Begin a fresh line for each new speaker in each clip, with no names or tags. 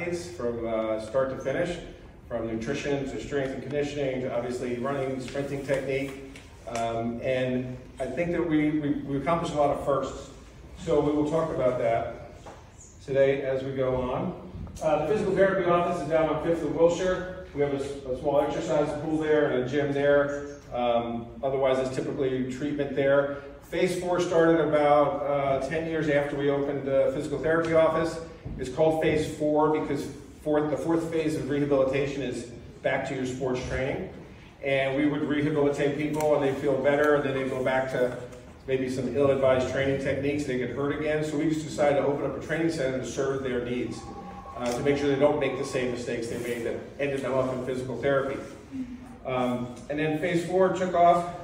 athletes from start to finish, from nutrition to strength and conditioning to obviously running, sprinting technique. And I think that we accomplished a lot of firsts. So we will talk about that today as we go on. The physical therapy office is down on 5th and Wilshire. We have a small exercise pool there and a gym there. Otherwise, it's typically treatment there. Phase 4 started about 10 years after we opened the physical therapy office. It's called Phase 4 because the fourth phase of rehabilitation is back to your sports training. And we would rehabilitate people and they feel better, and then they go back to maybe some ill-advised training techniques, they get hurt again. So we just decided to open up a training center to serve their needs, to make sure they don't make the same mistakes they made that ended them up in physical therapy. And then Phase 4 took off,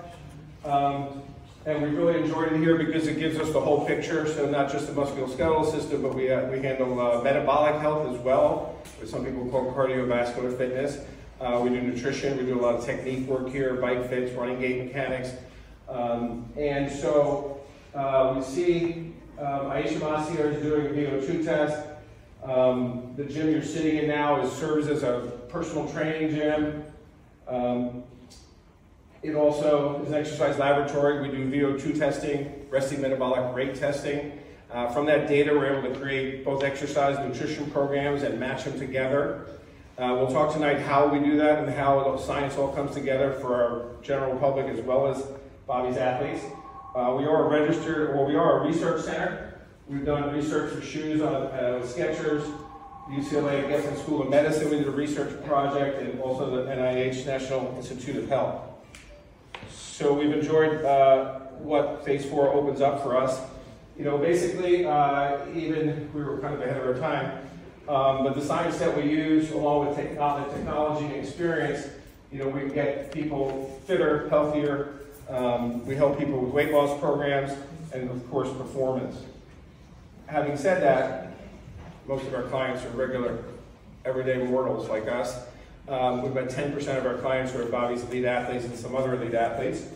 and we really enjoyed it here because it gives us the whole picture. So not just the musculoskeletal system, but we handle metabolic health as well, what some people call cardiovascular fitness. We do nutrition, we do a lot of technique work here, bike fits, running gait mechanics. And so we see Aisha Masiar is doing a VO2 test. The gym you're sitting in now serves as a personal training gym. It also is an exercise laboratory. We do VO2 testing, resting metabolic rate testing. From that data, we're able to create both exercise and nutrition programs and match them together. We'll talk tonight how we do that and how the science all comes together for our general public as well as Bobby's athletes. We are a research center. We've done research for shoes on Skechers, UCLA Geffen School of Medicine. We did a research project, and also the NIH National Institute of Health. So we've enjoyed what Phase 4 opens up for us. You know, basically, even we were kind of ahead of our time, but the science that we use, along with technology and experience, you know, we can get people fitter, healthier. We help people with weight loss programs and, of course, performance. Having said that, most of our clients are regular, everyday mortals like us. We've got 10% of our clients who are Bobby's elite athletes and some other elite athletes.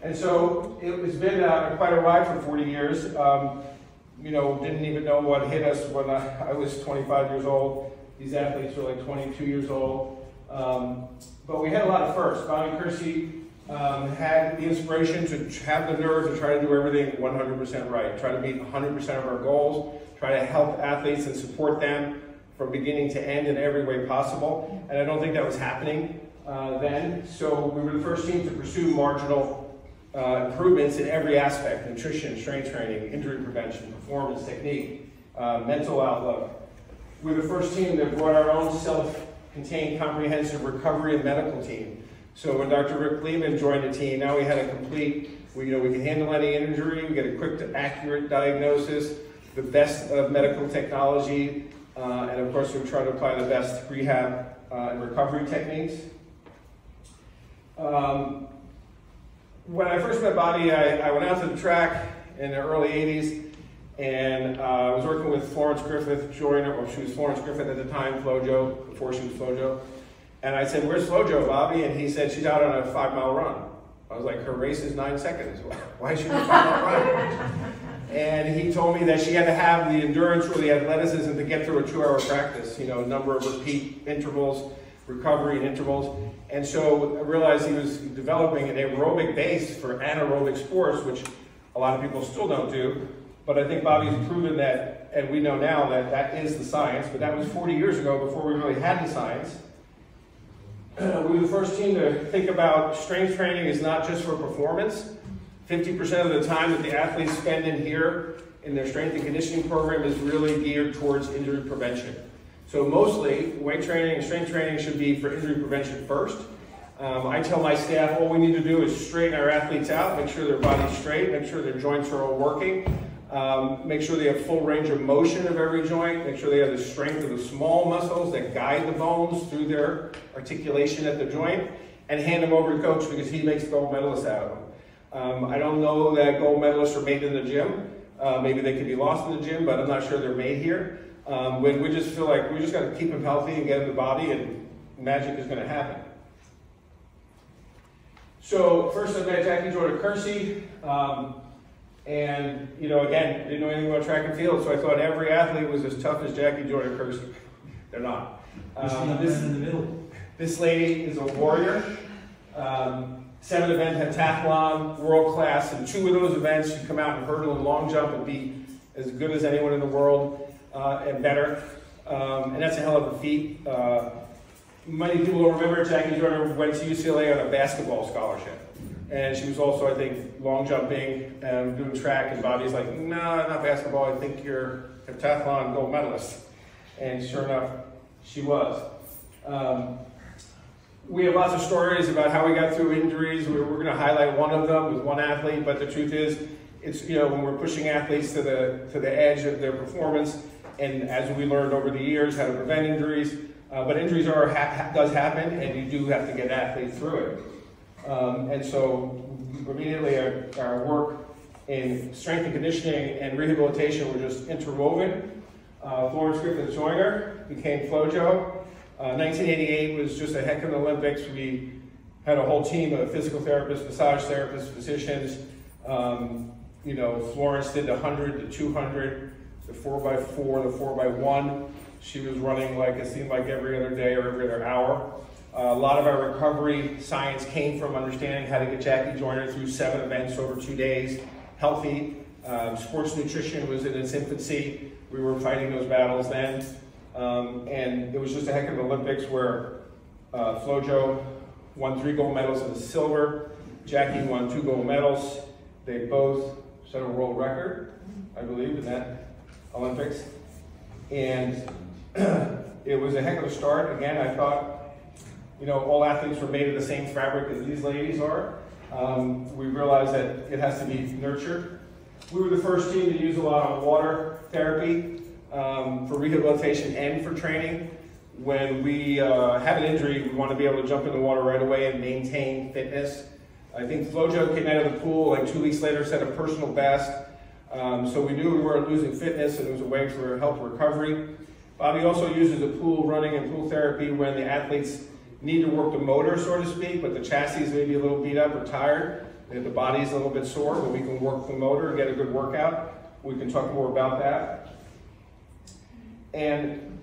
And so it's been quite a ride for 40 years. You know, didn't even know what hit us when I was 25 years old. These athletes were like 22 years old. But we had a lot of firsts. Bobby Kersee had the inspiration to have the nerve to try to do everything 100% right, try to meet 100% of our goals, try to help athletes and support them from beginning to end in every way possible. And I don't think that was happening then. So we were the first team to pursue marginal improvements in every aspect: nutrition, strength training, injury prevention, performance, technique, mental outlook. We were the first team that brought our own self-contained comprehensive recovery and medical team. So when Dr. Rick Lehman joined the team, now we had a complete, we can handle any injury, we get a quick to accurate diagnosis, the best of medical technology, and of course we try to apply the best rehab and recovery techniques. When I first met Bobby, I went out to the track in the early 80s, and I was working with Florence Griffith, she was Florence Griffith at the time, FloJo, before she was FloJo. And I said, "Where's FloJo, Bobby?" And he said, "She's out on a 5-mile run." I was like, "Her race is 9 seconds. Why is she on a 5-mile run?" And he told me that she had to have the endurance or the athleticism to get through a 2-hour practice, you know, a number of repeat intervals, recovery and intervals. And so I realized he was developing an aerobic base for anaerobic sports, which a lot of people still don't do. But I think Bobby's proven that, and we know now that that is the science, but that was 40 years ago before we really had the science. We were the first team to think about strength training is not just for performance. 50% of the time that the athletes spend in here in their strength and conditioning program is really geared towards injury prevention. So mostly, weight training and strength training should be for injury prevention first. I tell my staff all we need to do is straighten our athletes out, make sure their body's straight, make sure their joints are all working, make sure they have full range of motion of every joint, make sure they have the strength of the small muscles that guide the bones through their articulation at the joint, and hand them over to coach because he makes gold medalists out of them. I don't know that gold medalists are made in the gym. Maybe they could be lost in the gym, but I'm not sure they're made here. We just feel like we just got to keep them healthy and get them the body, and magic is going to happen. So first I met Jackie Joyner Kersee, and you know, again, didn't know anything about track and field, so I thought every athlete was as tough as Jackie Joyner Kersee. They're not.
In the middle.
This lady is a warrior. 7-event pentathlon, world class. In 2 of those events, she'd come out and hurdle and long jump and be as good as anyone in the world and better. And that's a hell of a feat. Many people don't remember Jackie Joyner went to UCLA on a basketball scholarship. And she was also, I think, long jumping and doing track. And Bobby's like, no, not basketball. I think you're a pentathlon gold medalist. And sure enough, she was. We have lots of stories about how we got through injuries. We're going to highlight one of them with one athlete, but the truth is, it's, you know, when we're pushing athletes to the edge of their performance, and as we learned over the years how to prevent injuries, but injuries does happen, and you do have to get athletes through it. And so immediately our work in strength and conditioning and rehabilitation were just interwoven. Florence Griffith Joyner became FloJo. 1988 was just a heck of an Olympics. We had a whole team of physical therapists, massage therapists, physicians. You know, Florence did the 100, the 200, the 4x4, the 4x1. She was running like it seemed like every other day or every other hour. A lot of our recovery science came from understanding how to get Jackie Joyner through 7 events over 2 days, healthy. Sports nutrition was in its infancy. We were fighting those battles then. And it was just a heck of an Olympics where FloJo won 3 gold medals in the silver. Jackie won 2 gold medals. They both set a world record, I believe, in that Olympics. And it was a heck of a start. Again, I thought, you know, all athletes were made of the same fabric as these ladies are. We realized that it has to be nurtured. We were the first team to use a lot of water therapy for rehabilitation and for training. When we have an injury, we want to be able to jump in the water right away and maintain fitness. I think FloJo came out of the pool like 2 weeks later, set a personal best. So we knew we weren't losing fitness and it was a way for health recovery. Bobby also uses the pool running and pool therapy when the athletes need to work the motor, so to speak, but the chassis may be a little beat up or tired. And the body's a little bit sore, but we can work the motor and get a good workout. We can talk more about that. And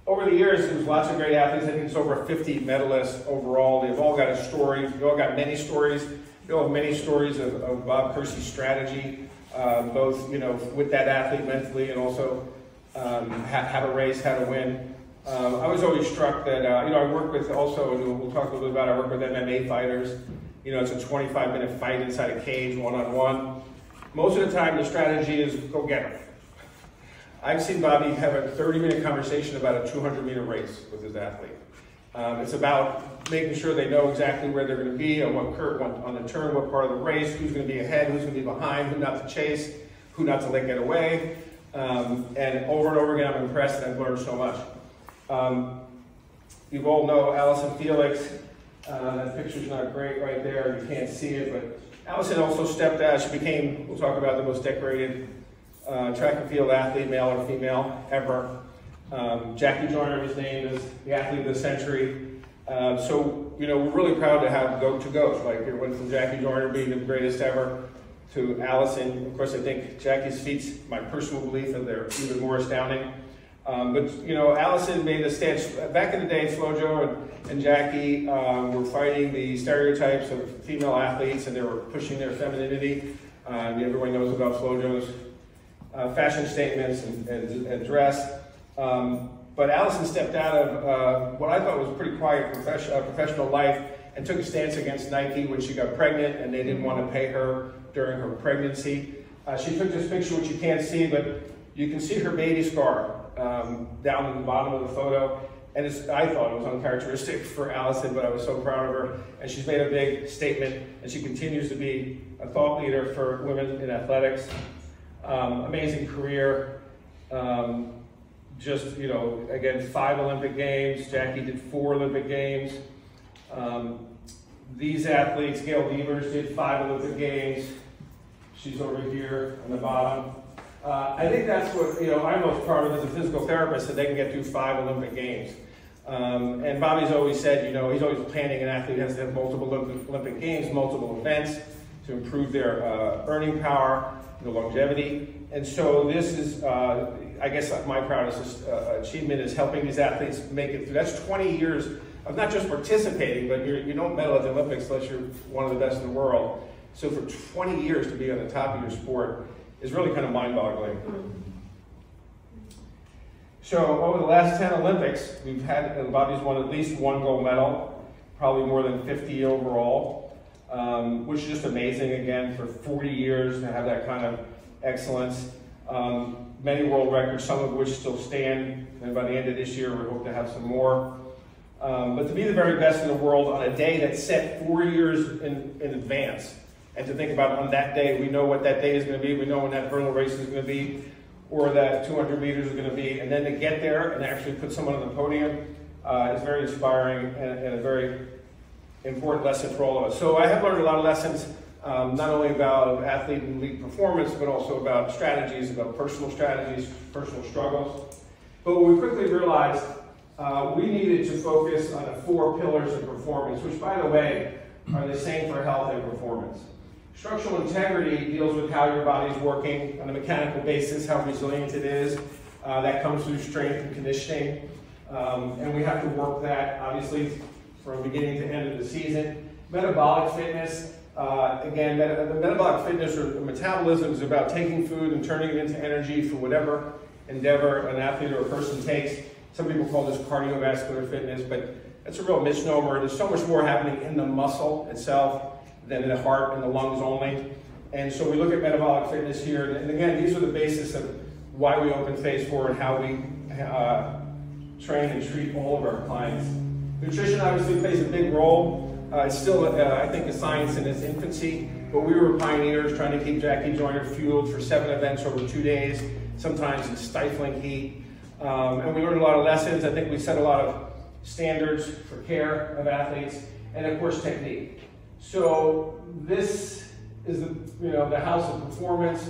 over the years, there's lots of great athletes. I think it's over 50 medalists overall. They've all got a story. They've all got many stories. They all have many stories of Bob Kersee's strategy, both, you know, with that athlete mentally and also how to race, how to win. I was always struck that, you know, I work with also, and we'll talk a little bit about, I work with MMA fighters. You know, it's a 25-minute fight inside a cage, one-on-one. Most of the time, the strategy is go get him. I've seen Bobby have a 30-minute conversation about a 200-meter race with his athlete. It's about making sure they know exactly where they're going to be, on what curve, on the turn, what part of the race, who's going to be ahead, who's going to be behind, who not to chase, who not to let get away. And over again, I'm impressed and I've learned so much. You all know Allison Felix. That picture's not great right there. You can't see it, but Allison also stepped out. She became, we'll talk about, the most decorated track and field athlete, male or female, ever. Jackie Joyner was named as the athlete of the century. So, you know, we're really proud to have go-to-goes. Like, it went from Jackie Joyner being the greatest ever to Allison. Of course, I think Jackie's feats, my personal belief, and they're even more astounding. But, you know, Allison made a stance. Back in the day, FloJo and Jackie were fighting the stereotypes of female athletes, and they were pushing their femininity. Everyone knows about FloJo's fashion statements and dress. But Allison stepped out of what I thought was a pretty quiet professional life and took a stance against Nike when she got pregnant and they didn't want to pay her during her pregnancy. She took this picture, which you can't see, but you can see her baby scar down in the bottom of the photo. And I thought it was uncharacteristic for Allison, but I was so proud of her. And she's made a big statement, and she continues to be a thought leader for women in athletics. Amazing career. Just, you know, again, 5 Olympic Games. Jackie did 4 Olympic Games. These athletes, Gail Devers did 5 Olympic Games. She's over here on the bottom. I think that's what, you know, I'm most proud of as a physical therapist, that they can get through 5 Olympic Games. And Bobby's always said, you know, he's always planning an athlete has to have multiple Olympic Games, multiple events to improve their earning power. the longevity. And so this is, I guess my proudest achievement is helping these athletes make it through. That's 20 years of not just participating, but you don't medal at the Olympics unless you're one of the best in the world. So for 20 years to be on the top of your sport is really kind of mind-boggling. So over the last 10 Olympics, we've had, Bobby's won at least one gold medal, probably more than 50 overall, which is just amazing, again, for 40 years to have that kind of excellence. Many world records, some of which still stand, and by the end of this year, we hope to have some more. But to be the very best in the world on a day that's set 4 years in advance, and to think about on that day, we know what that day is going to be, we know when that hurdle race is going to be, or that 200 meters is going to be, and then to get there and actually put someone on the podium is very inspiring and a very important lesson for all of us. So I have learned a lot of lessons, not only about athlete and elite performance, but also about strategies, about personal strategies, personal struggles. But what we quickly realized, we needed to focus on the 4 pillars of performance, which, by the way, are the same for health and performance. Structural integrity deals with how your body's working on a mechanical basis, how resilient it is. That comes through strength and conditioning. And we have to work that, obviously, from beginning to end of the season. Metabolic fitness, again, the metabolic fitness or metabolism is about taking food and turning it into energy for whatever endeavor an athlete or a person takes. Some people call this cardiovascular fitness, but that's a real misnomer. There's so much more happening in the muscle itself than in the heart and the lungs only. And so we look at metabolic fitness here, and again, these are the basis of why we open Phase 4 and how we train and treat all of our clients. Nutrition obviously plays a big role. It's still, I think, a science in its infancy, but we were pioneers trying to keep Jackie Joyner fueled for 7 events over 2 days, sometimes in stifling heat. And we learned a lot of lessons. I think we set a lot of standards for care of athletes, and of course, technique. So this is the house of performance.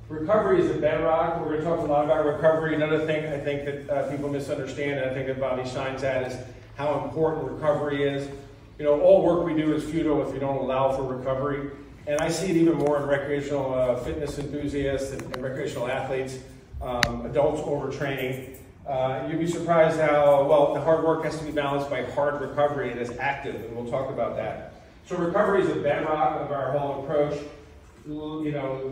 Recovery is the bedrock. We're going to talk a lot about recovery. Another thing I think that people misunderstand, and I think that Bobby shines at, is how important recovery is. All work we do is futile if you don't allow for recovery. And I see it even more in recreational fitness enthusiasts and recreational athletes, adults overtraining. You'd be surprised how, well, the hard work has to be balanced by hard recovery and is active, and we'll talk about that. So recovery is the bedrock of our whole approach.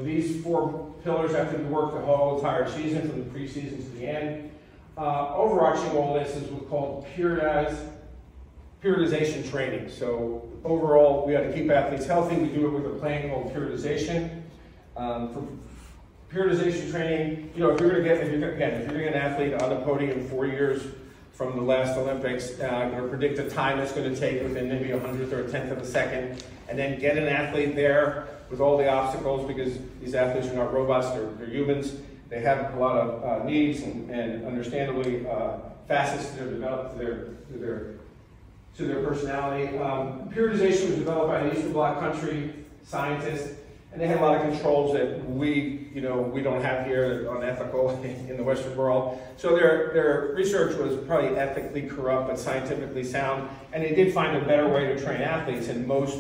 These 4 pillars have to be worked the whole entire season, from the preseason to the end. Overarching all this is what's called periodization training. So overall, we got to keep athletes healthy. We do it with a plan called periodization. For periodization training, if you're going to get an athlete on the podium 4 years from the last Olympics, or predict the time it's going to take within maybe 100th or a 10th of a second, and then get an athlete there with all the obstacles, because these athletes are not robots, they're humans. They have a lot of needs and understandably facets to their personality. Periodization was developed by an Eastern Bloc country scientist, and they had a lot of controls that we don't have here, unethical in the Western world. So their research was probably ethically corrupt but scientifically sound, and they did find a better way to train athletes, and most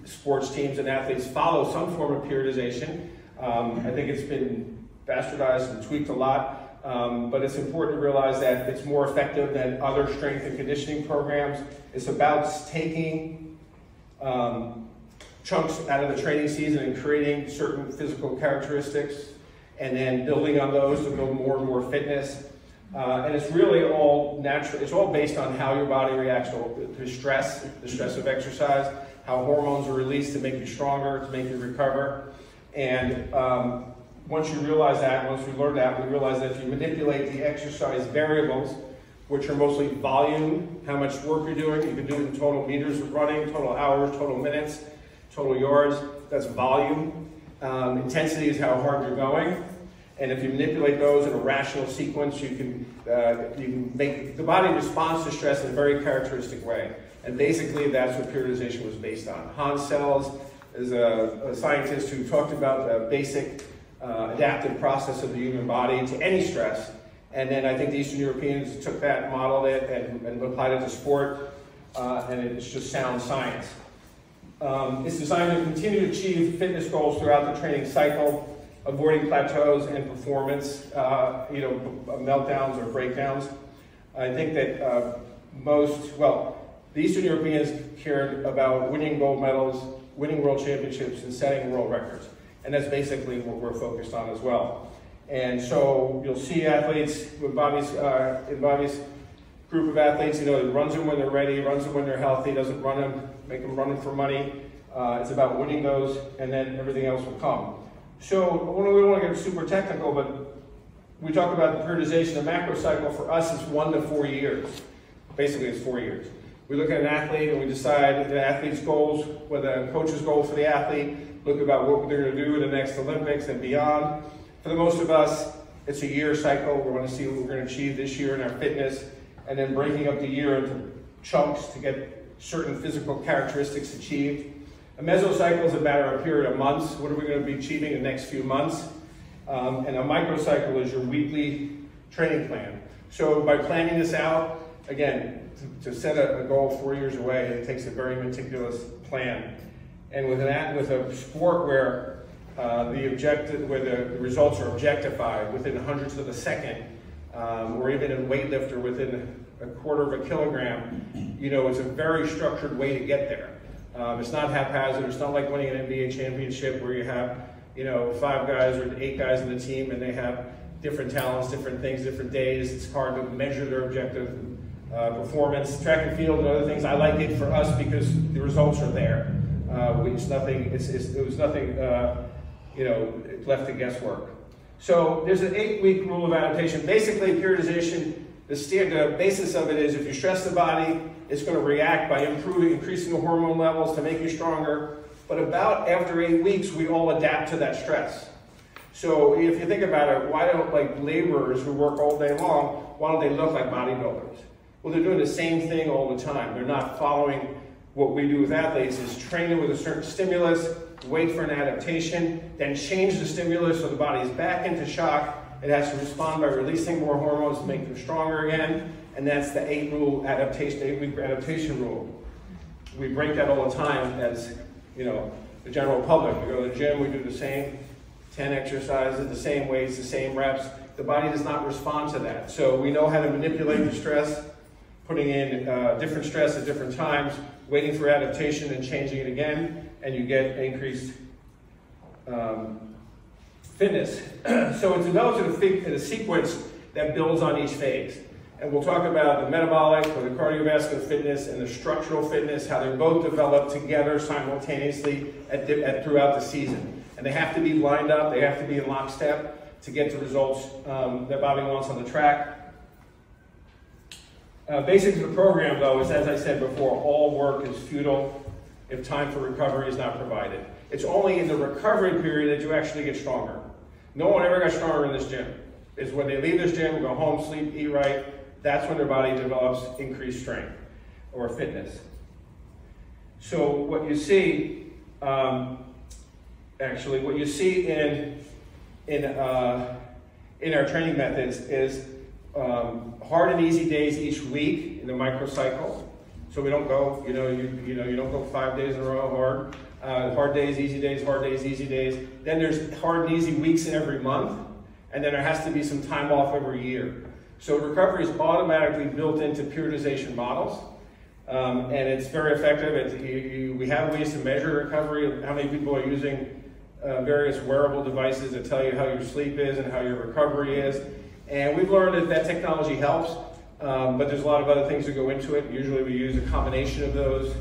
sports teams and athletes follow some form of periodization. I think it's been bastardized and tweaked a lot, but it's important to realize that it's more effective than other strength and conditioning programs. It's about taking chunks out of the training season and creating certain physical characteristics, and then building on those to build more and more fitness. And it's really all natural. It's all based on how your body reacts to stress, the stress of exercise, how hormones are released to make you stronger, to make you recover. And once you realize that, once we learn that, we realize that if you manipulate the exercise variables, which are mostly volume, how much work you're doing, you can do it in total meters of running, total hours, total minutes, total yards, that's volume. Intensity is how hard you're going. And if you manipulate those in a rational sequence, you can make the body responds to stress in a very characteristic way. And basically, that's what periodization was based on. Hans Sells is a scientist who talked about the basic adaptive process of the human body to any stress. And then I think the Eastern Europeans took that, modeled it, and applied it to sport. And it's just sound science. It's designed to continue to achieve fitness goals throughout the training cycle, avoiding plateaus and performance, meltdowns or breakdowns. I think that the Eastern Europeans cared about winning gold medals, winning world championships, and setting world records. And that's basically what we're focused on as well. And so you'll see athletes with Bobby's group of athletes, it runs them when they're ready, runs them when they're healthy, doesn't run them, make them run them for money. It's about winning those, and then everything else will come. So we don't want to get super technical, but we talk about the periodization. The macro cycle for us is 1 to 4 years. Basically, it's 4 years. We look at an athlete and we decide the athlete's goals, what the coach's goal for the athlete, look about what they're going to do in the next Olympics and beyond. For the most of us, it's a year cycle. We want to see what we're going to achieve this year in our fitness, and then breaking up the year into chunks to get certain physical characteristics achieved. A mesocycle is about a period of months. What are we going to be achieving in the next few months? And a microcycle is your weekly training plan. So by planning this out, again, to set a goal 4 years away, it takes a very meticulous plan. And with a sport where the results are objectified within hundredths of a second, or even in weightlifter within a quarter of a kilogram, it's a very structured way to get there. It's not haphazard. It's not like winning an NBA championship where you have, 5 guys or 8 guys in the team and they have different talents, different things, different days. It's hard to measure their objective performance. Track and field and other things, I like it for us because the results are there. It was nothing left to guesswork. So there's an 8-week rule of adaptation. Basically, periodization, the basis of it is if you stress the body, it's going to react by increasing the hormone levels to make you stronger. But about after 8 weeks, we all adapt to that stress. So if you think about it, why don't laborers who work all day long, why don't they look like bodybuilders? Well, they're doing the same thing all the time. They're not following what we do with athletes is train them with a certain stimulus, wait for an adaptation, then change the stimulus so the body's back into shock. It has to respond by releasing more hormones to make them stronger again. And that's the 8-week adaptation rule. We break that all the time as, the general public. We go to the gym, we do the same 10 exercises, the same weights, the same reps. The body does not respond to that. So we know how to manipulate the stress, putting in different stress at different times, waiting for adaptation and changing it again, and you get increased fitness. So it's developed in a sequence that builds on each phase. And we'll talk about the metabolic or the cardiovascular fitness and the structural fitness, how they both develop together simultaneously throughout the season. And they have to be lined up, they have to be in lockstep to get the results that Bobby wants on the track. Basic to the program, though, is, as I said before, all work is futile if time for recovery is not provided. It's only in the recovery period that you actually get stronger. No one ever got stronger in this gym. It's when they leave this gym, go home, sleep, eat right, that's when their body develops increased strength or fitness. So what you see, what you see in our training methods is hard and easy days each week in the microcycle. So we don't go, you don't go 5 days in a row hard. Hard days, easy days, hard days, easy days. Then there's hard and easy weeks in every month, and then there has to be some time off every year. So recovery is automatically built into periodization models, and it's very effective. We have ways to measure recovery, how many people are using various wearable devices that tell you how your sleep is and how your recovery is. And we've learned that technology helps, but there's a lot of other things that go into it. Usually we use a combination of those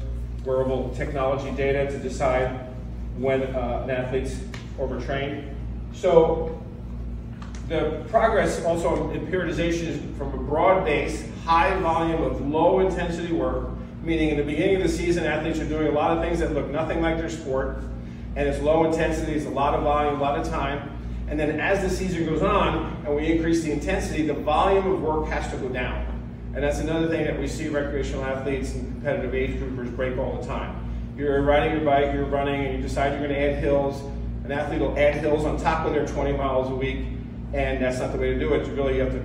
wearable technology data to decide when an athlete's overtrained. So the progress also in periodization is from a broad base, high volume of low intensity work, meaning in the beginning of the season, athletes are doing a lot of things that look nothing like their sport, and it's low intensity, it's a lot of volume, a lot of time. And then as the season goes on and we increase the intensity, the volume of work has to go down. And that's another thing that we see recreational athletes and competitive age groupers break all the time. You're riding your bike, you're running, and you decide you're going to add hills. An athlete will add hills on top of their 20 miles a week, and that's not the way to do it. You have to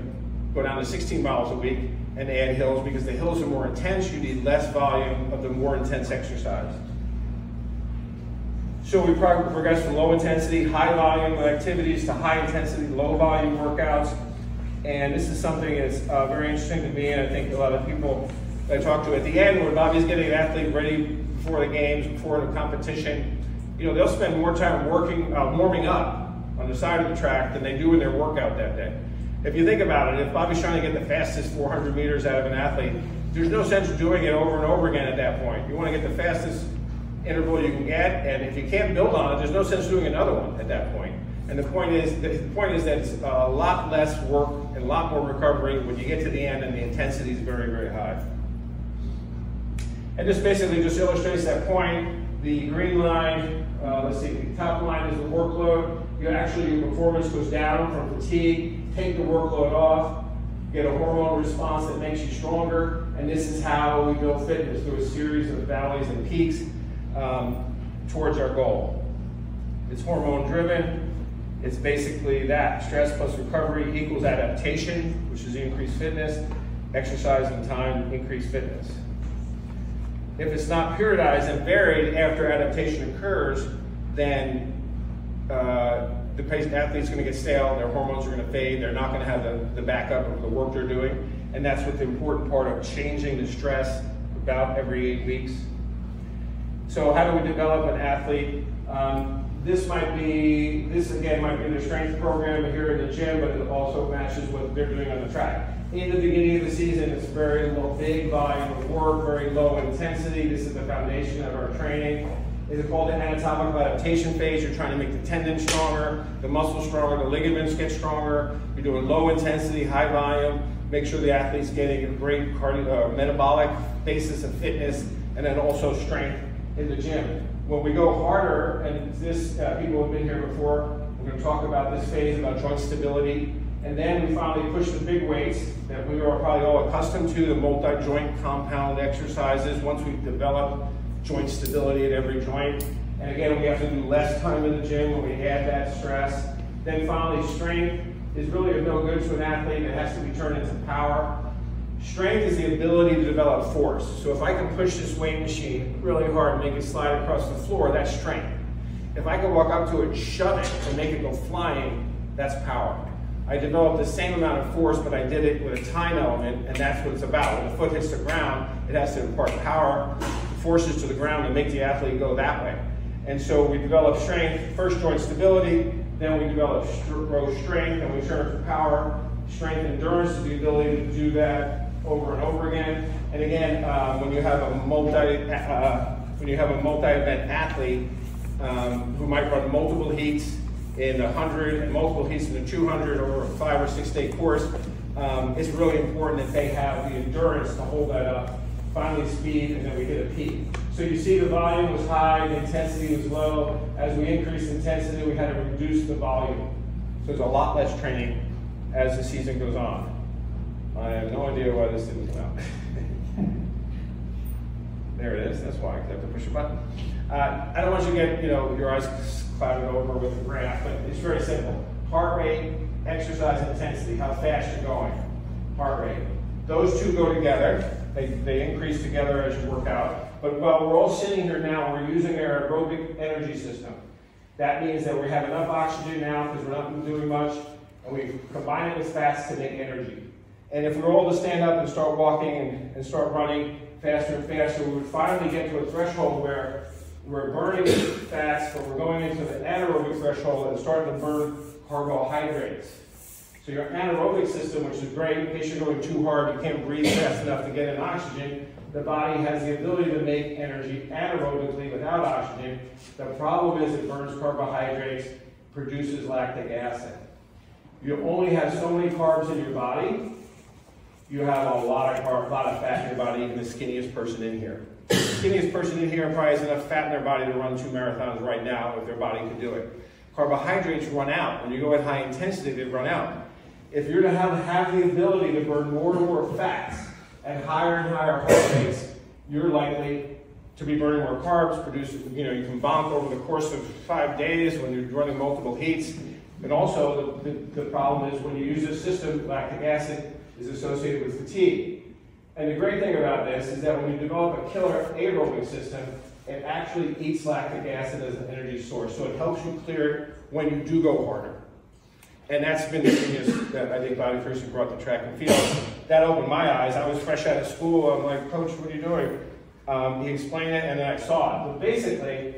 go down to 16 miles a week and add hills because the hills are more intense. You need less volume of the more intense exercise. So we progress from low intensity, high volume activities to high intensity, low volume workouts. And this is something that's very interesting to me, and I think a lot of people I talk to at the end, when Bobby's getting an athlete ready before the games, before the competition, they'll spend more time warming up on the side of the track than they do in their workout that day. If you think about it, if Bobby's trying to get the fastest 400 meters out of an athlete, there's no sense doing it over and over again at that point. You want to get the fastest interval you can get, and if you can't build on it, there's no sense doing another one at that point. And the point is that it's a lot less work and a lot more recovery when you get to the end, and the intensity is very, very high. And this basically just illustrates that point. The green line, let's see, the top line is the workload. Your performance goes down from fatigue. Take the workload off, get a hormone response that makes you stronger, and this is how we build fitness, through a series of valleys and peaks towards our goal. It's hormone driven. It's basically that. Stress plus recovery equals adaptation, which is increased fitness. Exercise and time, increased fitness. If it's not periodized and varied after adaptation occurs, then the athlete's going to get stale, their hormones are going to fade, they're not going to have the backup of the work they're doing. And that's what the important part of changing the stress about every 8 weeks. So how do we develop an athlete? This again might be the strength program here in the gym, but it also matches what they're doing on the track. In the beginning of the season, it's very big volume of work, very low intensity. This is the foundation of our training. It's called the anatomical adaptation phase. You're trying to make the tendon stronger, the muscle stronger, the ligaments get stronger. You're doing low intensity, high volume. Make sure the athlete's getting a great metabolic basis of fitness, and then also strength in the gym. When we go harder, and this people have been here before, we're going to talk about this phase about joint stability. And then we finally push the big weights that we are probably all accustomed to, the multi-joint compound exercises, once we've developed joint stability at every joint. And again, we have to do less time in the gym when we add that stress. Then finally, strength is really of no good to an athlete. It has to be turned into power. Strength is the ability to develop force. So if I can push this weight machine really hard and make it slide across the floor, that's strength. If I can walk up to it, shove it, and make it go flying, that's power. I developed the same amount of force, but I did it with a time element, and that's what it's about. When the foot hits the ground, it has to impart power, forces to the ground, and make the athlete go that way. And so we develop strength, first joint stability, then we develop strength, and we turn it to power. Strength endurance is the ability to do that over and over again. And again, when you have a multi-event athlete who might run multiple heats in 100 and multiple heats in the 200 over a 5 or 6 day course, it's really important that they have the endurance to hold that up. Finally, speed, and then we hit a peak. So you see the volume was high, the intensity was low. As we increased intensity, we had to reduce the volume. So there's a lot less training as the season goes on. I have no idea why this didn't come out. There it is. That's why I have to push a button. I don't want you to get your eyes clouded over with the graph, but it's very simple. Heart rate, exercise intensity, how fast you're going. Heart rate. Those two go together. They increase together as you work out. But while we're all sitting here now, we're using our aerobic energy system. That means that we have enough oxygen now because we're not doing much, and we combine it with fats to make energy. And if we were all to stand up and start walking and start running faster and faster, we would finally get to a threshold where we're burning fats, but we're going into the anaerobic threshold and starting to burn carbohydrates. So your anaerobic system, which is great in case you're going too hard, you can't breathe fast enough to get in oxygen, the body has the ability to make energy anaerobically without oxygen. The problem is it burns carbohydrates, produces lactic acid. You only have so many carbs in your body. You have a lot of fat in your body, even the skinniest person in here. The skinniest person in here probably has enough fat in their body to run 2 marathons right now if their body could do it. Carbohydrates run out. When you go at high intensity, they run out. If you're to have the ability to burn more and more fats at higher and higher heart rates, you're likely to be burning more carbs, you can bonk over the course of 5 days when you're running multiple heats. And also, the problem is when you use this system, lactic acid is associated with fatigue. And the great thing about this is that when you develop a killer aerobic system, it actually eats lactic acid as an energy source. So it helps you clear it when you do go harder. And that's been the genius that I think Bobby Kersee brought to track and field. That opened my eyes. I was fresh out of school. I'm like, Coach, what are you doing? He explained it, and then I saw it. But basically,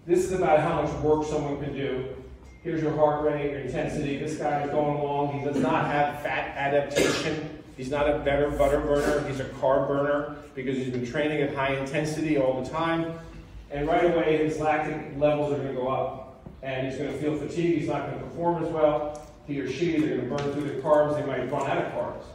this is about how much work someone can do. Here's your heart rate, your intensity. This guy is going along. He does not have fat adaptation. He's not a better butter burner. He's a carb burner because he's been training at high intensity all the time. And right away, his lactic levels are going to go up. And he's going to feel fatigue. He's not going to perform as well. He or she, they're going to burn through the carbs. They might run out of carbs.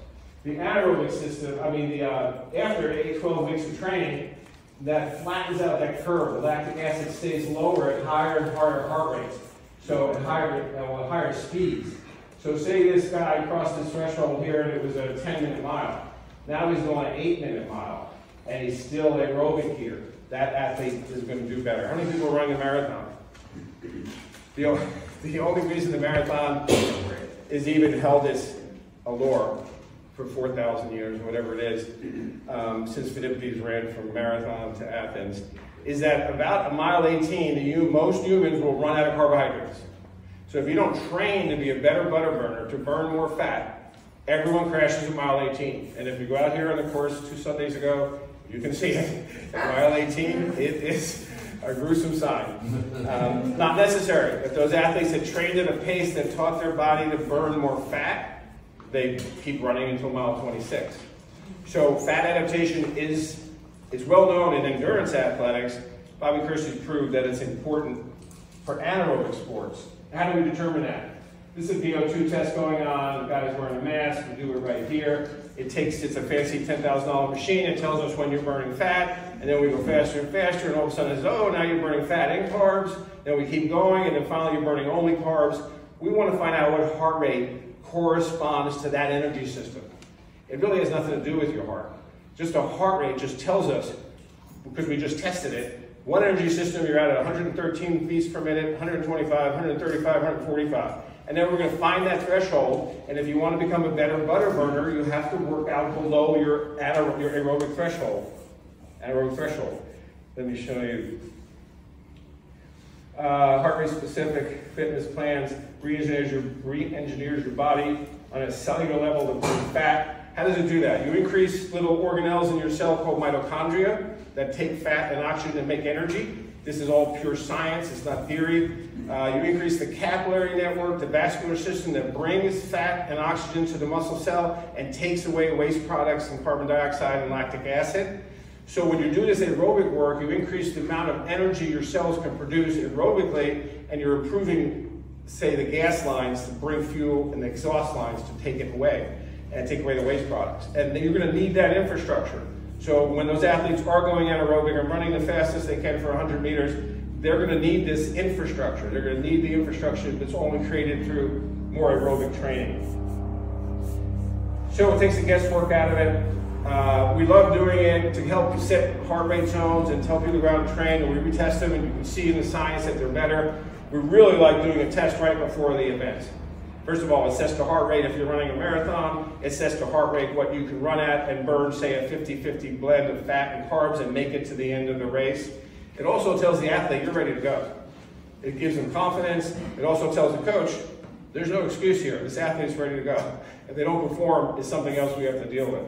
The anaerobic system, after 8, 12 weeks of training, that flattens out that curve. The lactic acid stays lower at higher and higher heart rates. So at higher speeds. So say this guy crossed his threshold here and it was a 10-minute mile. Now he's going an 8-minute mile. And he's still aerobic here. That athlete is going to do better. How many people are running a marathon? The only reason the marathon is even held its allure for 4,000 years, whatever it is, since Philippides ran from Marathon to Athens, is that about a mile 18, most humans will run out of carbohydrates. So if you don't train to be a better butter burner, to burn more fat, everyone crashes at mile 18. And if you go out here on the course 2 Sundays ago, you can see it. At mile 18, it is a gruesome sign. Not necessary. If those athletes had trained at a pace that taught their body to burn more fat, they keep running until mile 26. So fat adaptation is well known in endurance athletics. Bobby Kersee proved that it's important for anaerobic sports. How do we determine that? This is a VO2 test going on. The guy's wearing a mask. We do it right here. It's a fancy $10,000 machine. It tells us when you're burning fat, and then we go faster and faster, and all of a sudden it's, oh, now you're burning fat and carbs. Then we keep going, and then finally you're burning only carbs. We want to find out what heart rate corresponds to that energy system. It really has nothing to do with your heart. Just a heart rate just tells us, because we just tested it, what energy system you're at 113 beats per minute, 125, 135, 145. And then we're going to find that threshold, and if you want to become a better butter burner, you have to work out below your aerobic threshold. Let me show you. Heart rate specific fitness plans re-engineers your body on a cellular level to burn fat. How does it do that? You increase little organelles in your cell called mitochondria that take fat and oxygen and make energy. This is all pure science, it's not theory. You increase the capillary network, the vascular system that brings fat and oxygen to the muscle cell and takes away waste products and carbon dioxide and lactic acid. So when you do this aerobic work, you increase the amount of energy your cells can produce aerobically, and you're improving, say, the gas lines to bring fuel and the exhaust lines to take it away and take away the waste products. And then you're going to need that infrastructure. So when those athletes are going anaerobic and running the fastest they can for 100 meters, they're going to need this infrastructure. They're going to need the infrastructure that's only created through more aerobic training. So it takes the guesswork out of it. We love doing it to help set heart rate zones and tell people to go out and train, and we retest them, and you can see in the science that they're better. We really like doing a test right before the event. First of all, it sets the heart rate if you're running a marathon. It sets the heart rate what you can run at and burn, say, a 50-50 blend of fat and carbs and make it to the end of the race. It also tells the athlete you're ready to go. It gives them confidence. It also tells the coach, there's no excuse here. This athlete's ready to go. If they don't perform, it's something else we have to deal with.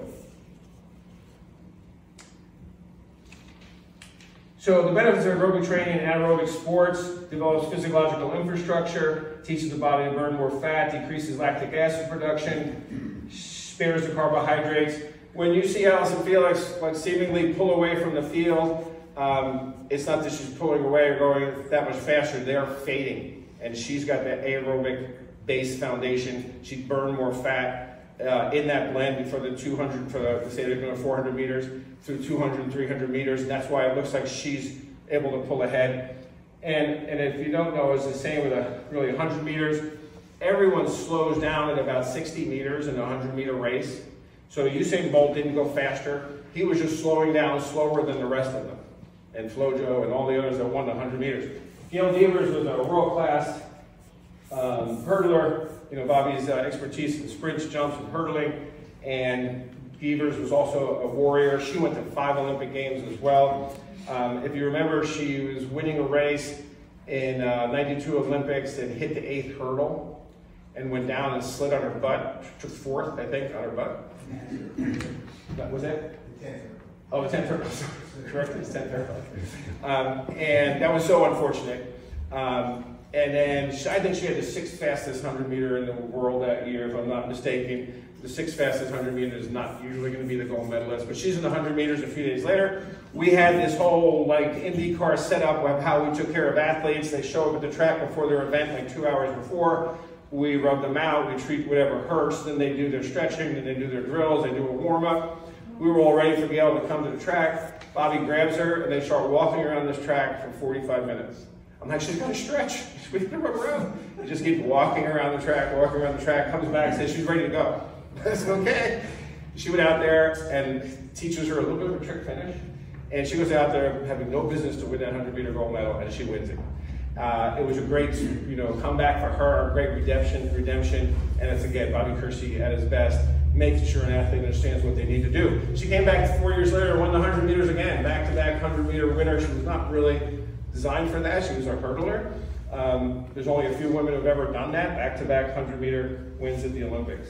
So the benefits of aerobic training in anaerobic sports: develops physiological infrastructure, teaches the body to burn more fat, decreases lactic acid production, spares the carbohydrates. When you see Allison Felix like seemingly pull away from the field, it's not that she's pulling away or going that much faster. They're fading, and she's got that aerobic base foundation. She'd burn more fat in that blend for the 200, say they're going 400 meters through 200 and 300 meters. And that's why it looks like she's able to pull ahead. And if you don't know, it's the same with really 100 meters. Everyone slows down at about 60 meters in a 100-meter race. So Usain Bolt didn't go faster. He was just slowing down slower than the rest of them. And Flojo and all the others that won the 100 meters. Gail Devers was a world-class hurdler. You know, Bobby's expertise in sprints, jumps, and hurdling. And Devers was also a warrior. She went to 5 Olympic Games as well. If you remember, she was winning a race in 92 Olympics and hit the 8th hurdle and went down and slid on her butt. Took 4th, I think, on her butt. That was it?
The 10th.
Oh, the 10th hurdle. Correct, it's 10th hurdle. And that was so unfortunate. And then I think she had the 6th fastest 100 meter in the world that year, if I'm not mistaken. The 6th fastest 100 meters is not usually going to be the gold medalist, but she's in the 100 meters a few days later. We had this whole like IndyCar setup of how we took care of athletes. They show up at the track before their event, like 2 hours before. We rub them out, we treat whatever hurts, then they do their stretching, then they do their drills, they do a warm-up. We were all ready for Gail to come to the track. Bobby grabs her, and they start walking around this track for 45 minutes. I'm like, she's got to stretch. We can run around. He just keeps walking around the track, comes back, says she's ready to go. I said, okay. She went out there and teaches her a little bit of a trick finish. And she goes out there having no business to win that 100 meter gold medal, and she wins it. It was a great, comeback for her, a great redemption, and it's again Bobby Kersee at his best, making sure an athlete understands what they need to do. She came back 4 years later and won the 100 meters again, back-to-back 100 meter winner. She was not really designed for that. She was a hurdler. There's only a few women who've ever done that, back-to-back 100 meter wins at the Olympics.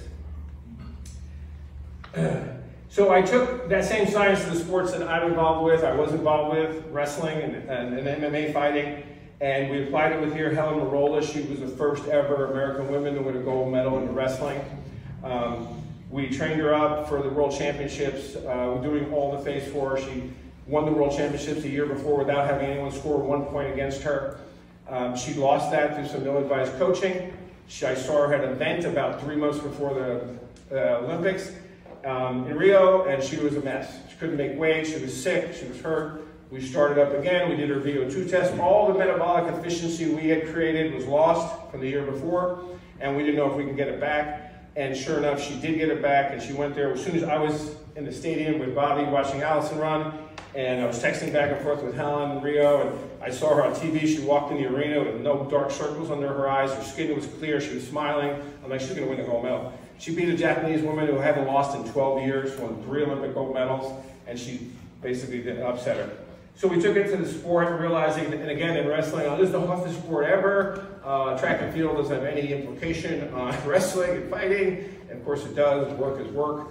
So I took that same science to the sports that I'm involved with. I was involved with wrestling and MMA fighting. And we applied it with here. Helen Marola, she was the first ever American woman to win a gold medal in wrestling. We trained her up for the World Championships, doing all the phase 4. She won the World Championships a year before without having anyone score 1 point against her. She lost that through some ill-advised coaching. I saw her at an event about 3 months before the Olympics in Rio, and she was a mess. She couldn't make weight, she was sick, she was hurt. We started up again, we did her VO2 test. All the metabolic efficiency we had created was lost from the year before, and we didn't know if we could get it back. And sure enough, she did get it back, and she went there. As soon as I was in the stadium with Bobby watching Allison run, and I was texting back and forth with Helen in Rio, and I saw her on TV. She walked in the arena with no dark circles under her eyes. Her skin was clear, she was smiling. I'm like, she's gonna win the gold medal. She beat a Japanese woman who hadn't lost in 12 years, won 3 Olympic gold medals, and she basically didn't upset her. So we took it to the sport, realizing, and again in wrestling, this is the toughest sport ever. Track and field doesn't have any implication on wrestling and fighting. And of course it does, work is work.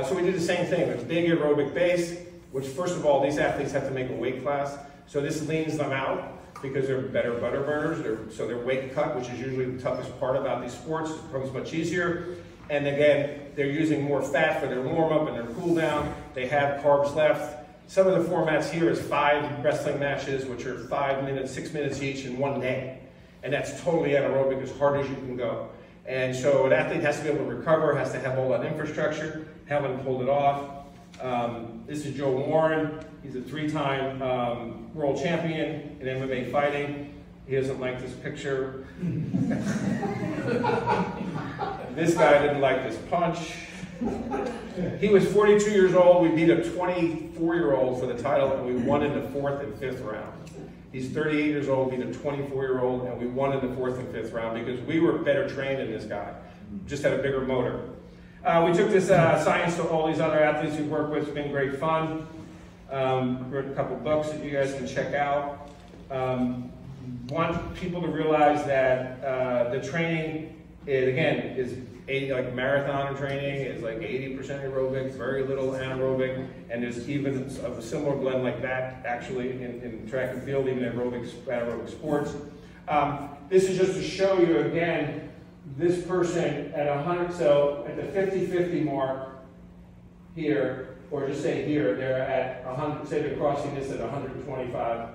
So we did the same thing, a big aerobic base, which first of all, these athletes have to make a weight class. So this leans them out because they're better butter burners. So their weight cut, which is usually the toughest part about these sports, becomes much easier. And again, they're using more fat for their warm up and their cool down. They have carbs left. Some of the formats here is 5 wrestling matches, which are 5 minutes, 6 minutes each in 1 day. And that's totally anaerobic, as hard as you can go. And so an athlete has to be able to recover, has to have all that infrastructure. Helen pulled it off. This is Joe Warren. He's a 3-time world champion in MMA fighting. He doesn't like this picture. This guy didn't like this punch. He was 42 years old. We beat a 24-year-old for the title, and we won in the 4th and 5th round. He's 38 years old, beat a 24-year-old, and we won in the 4th and 5th round because we were better trained than this guy. Just had a bigger motor. We took this science to all these other athletes we've worked with. It's been great fun. Wrote a couple books that you guys can check out. Want people to realize that the training, again, is like marathon training is like 80% aerobic, very little anaerobic, and there's even a similar blend like that actually in track and field, even anaerobic sports. This is just to show you again, this person at 100, so at the 50-50 mark here, or just say here, they're at 100, say they're crossing this at 125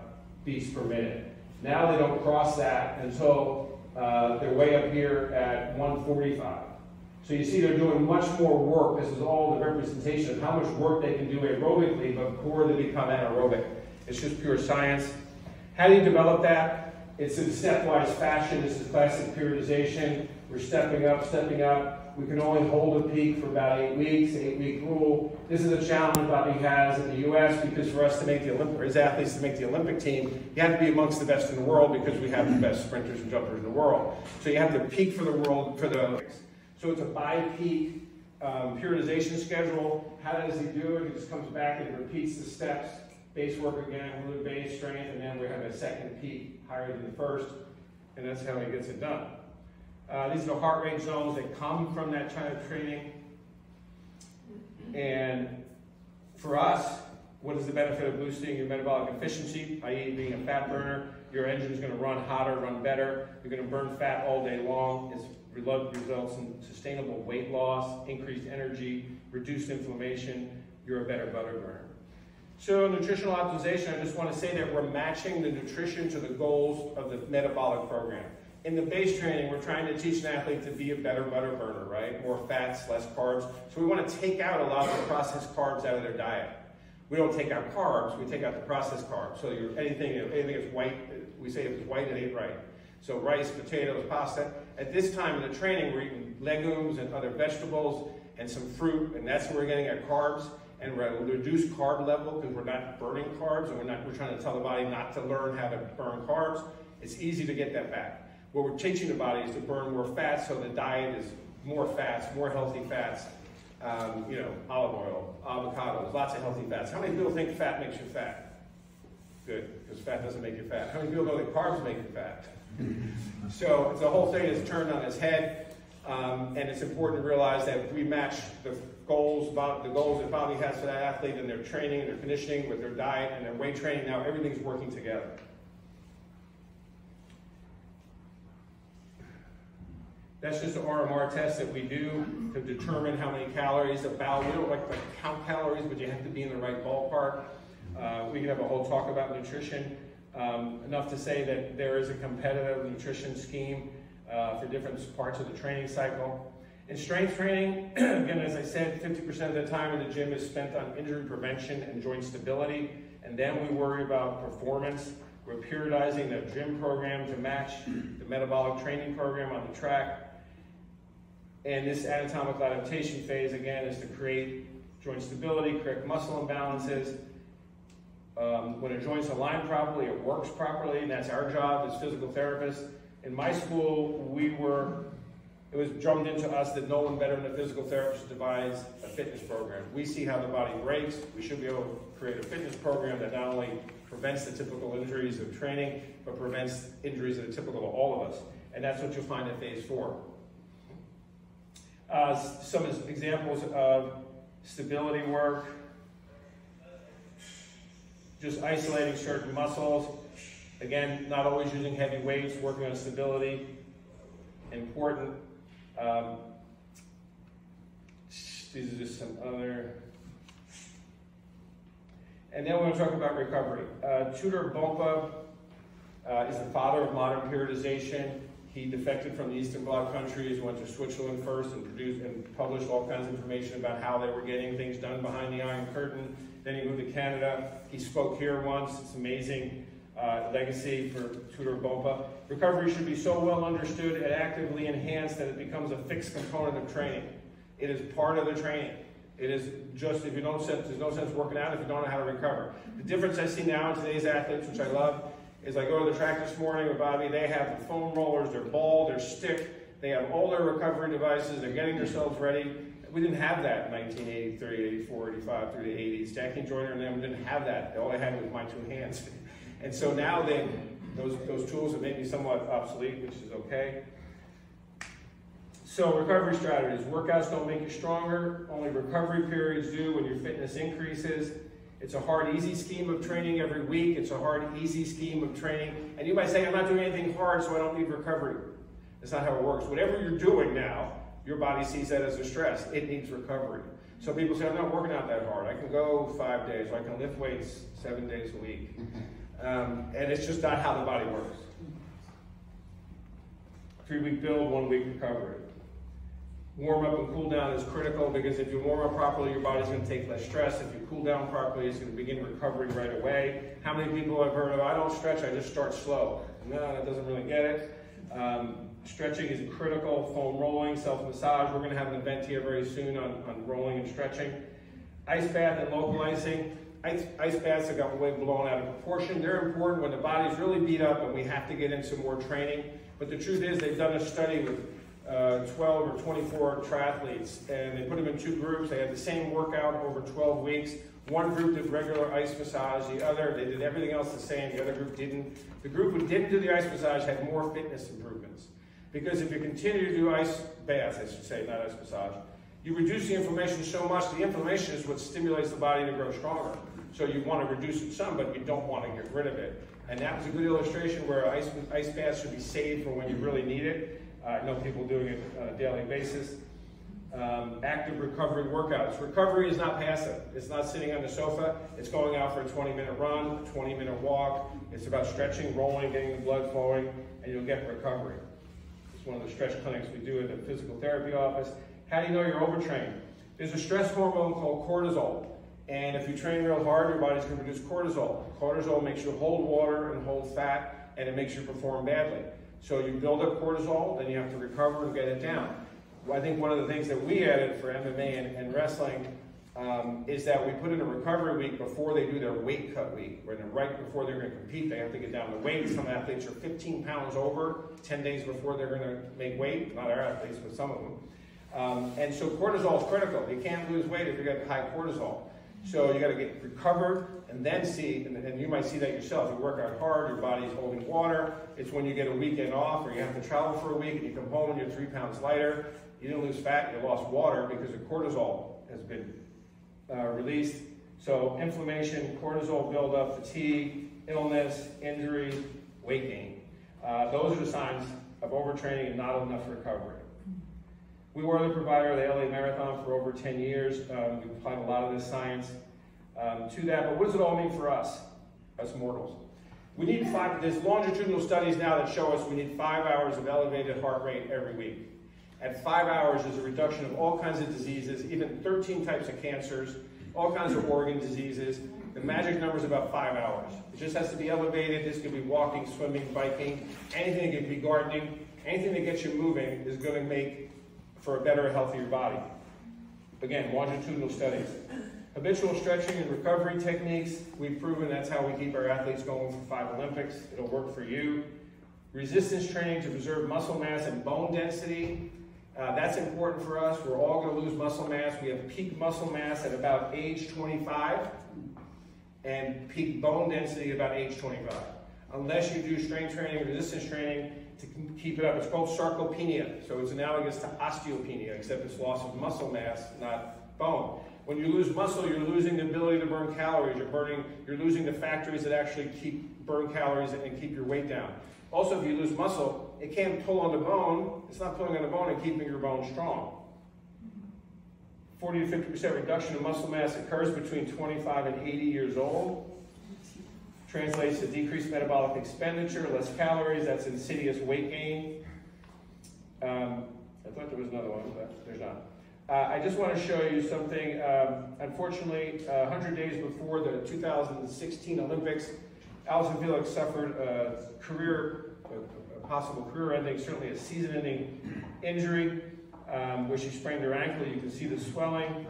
beats per minute. Now they don't cross that until they're way up here at 145. So you see they're doing much more work. This is all the representation of how much work they can do aerobically before they become anaerobic. It's just pure science. How do you develop that? It's in stepwise fashion. This is classic periodization. We're stepping up, stepping up. We can only hold a peak for about 8 weeks, 8-week rule. This is a challenge Bobby has in the U.S. because for us to make the Olympic, or his athletes to make the Olympic team, you have to be amongst the best in the world because we have the best sprinters and jumpers in the world. So you have to peak for the world, for the Olympics. So it's a bi-peak periodization schedule. How does he do it? He just comes back and repeats the steps base work again, really base strength, and then we have a second peak higher than the first, and that's how he gets it done. These are the heart rate zones that come from that kind of training. And for us, what is the benefit of boosting your metabolic efficiency, i.e. being a fat burner? Your engine is going to run hotter, run better. You're going to burn fat all day long. It results in sustainable weight loss, increased energy, reduced inflammation. You're a better butter burner. So nutritional optimization, I just want to say that we're matching the nutrition to the goals of the metabolic program. In the base training, we're trying to teach an athlete to be a better butter burner, right? More fats, less carbs. So we want to take out a lot of the processed carbs out of their diet. We don't take out carbs, we take out the processed carbs. So anything that's white, we say if it's white, it ain't right. So rice, potatoes, pasta. At this time in the training, we're eating legumes and other vegetables and some fruit, and that's where we're getting our carbs. And we're at a reduced carb level because we're not burning carbs, and we're trying to tell the body not to learn how to burn carbs. It's easy to get that back. What we're teaching the body is to burn more fats, so the diet is more fats, more healthy fats. Olive oil, avocados, lots of healthy fats. How many people think fat makes you fat? Good, because fat doesn't make you fat. How many people know that carbs make you fat? So the whole thing is turned on its head, and it's important to realize that we match the goals that Bobby has for that athlete and their training, their conditioning, with their diet and their weight training. Now everything's working together. That's just an RMR test that we do to determine how many calories. We don't like to count calories, but you have to be in the right ballpark. We can have a whole talk about nutrition. Enough to say that there is a competitive nutrition scheme for different parts of the training cycle. In strength training, again, as I said, 50% of the time in the gym is spent on injury prevention and joint stability, and then we worry about performance. We're periodizing the gym program to match the metabolic training program on the track. And this anatomical adaptation phase, again, is to create joint stability, correct muscle imbalances. When a joint's aligned properly, it works properly, and that's our job as physical therapists. In my school, it was drummed into us that no one better than a physical therapist devised a fitness program. We see how the body breaks. We should be able to create a fitness program that not only prevents the typical injuries of training, but prevents injuries that are typical of all of us. And that's what you'll find in phase 4. Some examples of stability work, just isolating certain muscles. Again, not always using heavy weights, working on stability, important. These are just some other. And then we're going to talk about recovery. Tudor Bompa is the father of modern periodization. He defected from the Eastern Bloc countries, went to Switzerland first and produced and published all kinds of information about how they were getting things done behind the Iron Curtain. Then he moved to Canada. He spoke here once. It's amazing legacy for Tudor Bompa. Recovery should be so well understood and actively enhanced that it becomes a fixed component of training. It is part of the training. It is just, there's no sense working out if you don't know how to recover. The difference I see now in today's athletes, which I love, is I go to the track this morning with Bobby, they have the foam rollers, their ball, their stick, they have all their recovery devices, they're getting themselves ready. We didn't have that in 1983, 84, 85, through the 80s. Jackie Joyner and them didn't have that. All I had was my 2 hands. And so now those tools have made me somewhat obsolete, which is okay. So recovery strategies. Workouts don't make you stronger. Only recovery periods do when your fitness increases. It's a hard, easy scheme of training every week. It's a hard, easy scheme of training. And you might say, I'm not doing anything hard, so I don't need recovery. That's not how it works. Whatever you're doing now, your body sees that as a stress. It needs recovery. So people say, I'm not working out that hard. I can go 5 days, or I can lift weights 7 days a week. And it's just not how the body works. 3-week build, 1-week recovery. Warm up and cool down is critical because if you warm up properly, your body's going to take less stress. If you cool down properly, it's going to begin recovery right away. How many people I've heard of, I don't stretch, I just start slow. No, that doesn't really get it. Stretching is critical. Foam rolling, self-massage. We're going to have an event here very soon on rolling and stretching. Ice bath and local icing. Ice baths have got way blown out of proportion. They're important when the body's really beat up and we have to get in some more training. But the truth is they've done a study with 12 or 24 triathletes, and they put them in 2 groups. They had the same workout over 12 weeks. One group did regular ice massage, the other, they did everything else the same, the other group didn't. The group who didn't do the ice massage had more fitness improvements. Because if you continue to do ice baths, I should say, not ice massage, you reduce the inflammation so much, the inflammation is what stimulates the body to grow stronger. So you want to reduce it some, but you don't want to get rid of it. And that was a good illustration where ice baths should be saved for when you really need it. I know people doing it on a daily basis. Active recovery workouts. Recovery is not passive. It's not sitting on the sofa. It's going out for a 20-minute run, 20-minute walk. It's about stretching, rolling, getting the blood flowing, and you'll get recovery. It's one of the stretch clinics we do at the physical therapy office. How do you know you're overtrained? There's a stress hormone called cortisol. And if you train real hard, your body's going to produce cortisol. Cortisol makes you hold water and hold fat, and it makes you perform badly. So you build up cortisol, then you have to recover and get it down. I think one of the things that we added for MMA and wrestling is that we put in a recovery week before they do their weight cut week, where right before they're going to compete, they have to get down to weight. Some athletes are 15 pounds over 10 days before they're going to make weight. Not our athletes, but some of them. And so cortisol is critical. You can't lose weight if you got high cortisol. So you got to get recovered and then see, and you might see that yourself. You work out hard, your body's holding water. It's when you get a weekend off or you have to travel for a week and you come home and you're 3 pounds lighter. You didn't lose fat, you lost water because the cortisol has been released. So inflammation, cortisol buildup, fatigue, illness, injury, weight gain. Those are the signs of overtraining and not enough recovery. We were the provider of the LA Marathon for over 10 years. We applied a lot of this science to that, but what does it all mean for us mortals? We need there's longitudinal studies now that show us we need 5 hours of elevated heart rate every week. At 5 hours, there's a reduction of all kinds of diseases, even 13 types of cancers, all kinds of organ diseases. The magic number is about 5 hours. It just has to be elevated. This could be walking, swimming, biking, anything that could be gardening, anything that gets you moving is going to make for a better, healthier body. Again, longitudinal studies. Habitual stretching and recovery techniques, we've proven that's how we keep our athletes going for 5 Olympics. It'll work for you. Resistance training to preserve muscle mass and bone density. That's important for us. We're all going to lose muscle mass. We have peak muscle mass at about age 25 and peak bone density about age 25. Unless you do strength training, resistance training to keep it up. It's called sarcopenia. So it's analogous to osteopenia, except it's loss of muscle mass, not bone. When you lose muscle, you're losing the ability to burn calories. You're losing the factories that actually burn calories and keep your weight down. Also, if you lose muscle, it can't pull on the bone. It's not pulling on the bone and keeping your bone strong. 40 to 50% reduction in muscle mass occurs between 25 and 80 years old. Translates to decreased metabolic expenditure, less calories. That's insidious weight gain. I thought there was another one, but there's not. I just want to show you something. Unfortunately, 100 days before the 2016 Olympics, Allyson Felix suffered a possible career-ending, certainly a season-ending injury, where she sprained her ankle. You can see the swelling.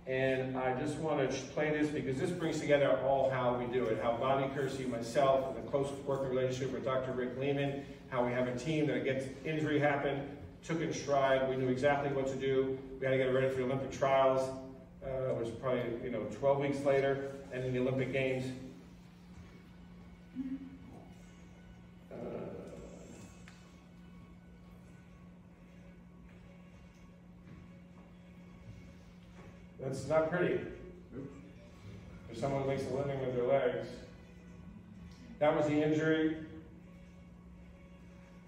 And I just want to play this because this brings together all how we do it. How Bobby Kersee, myself, and the close working relationship with Dr. Rick Lehman, how we have a team that gets injury happen, took in stride. We knew exactly what to do. We had to get ready for the Olympic trials. It was probably 12 weeks later, and in the Olympic Games. That's not pretty. For someone who makes a living with their legs. That was the injury.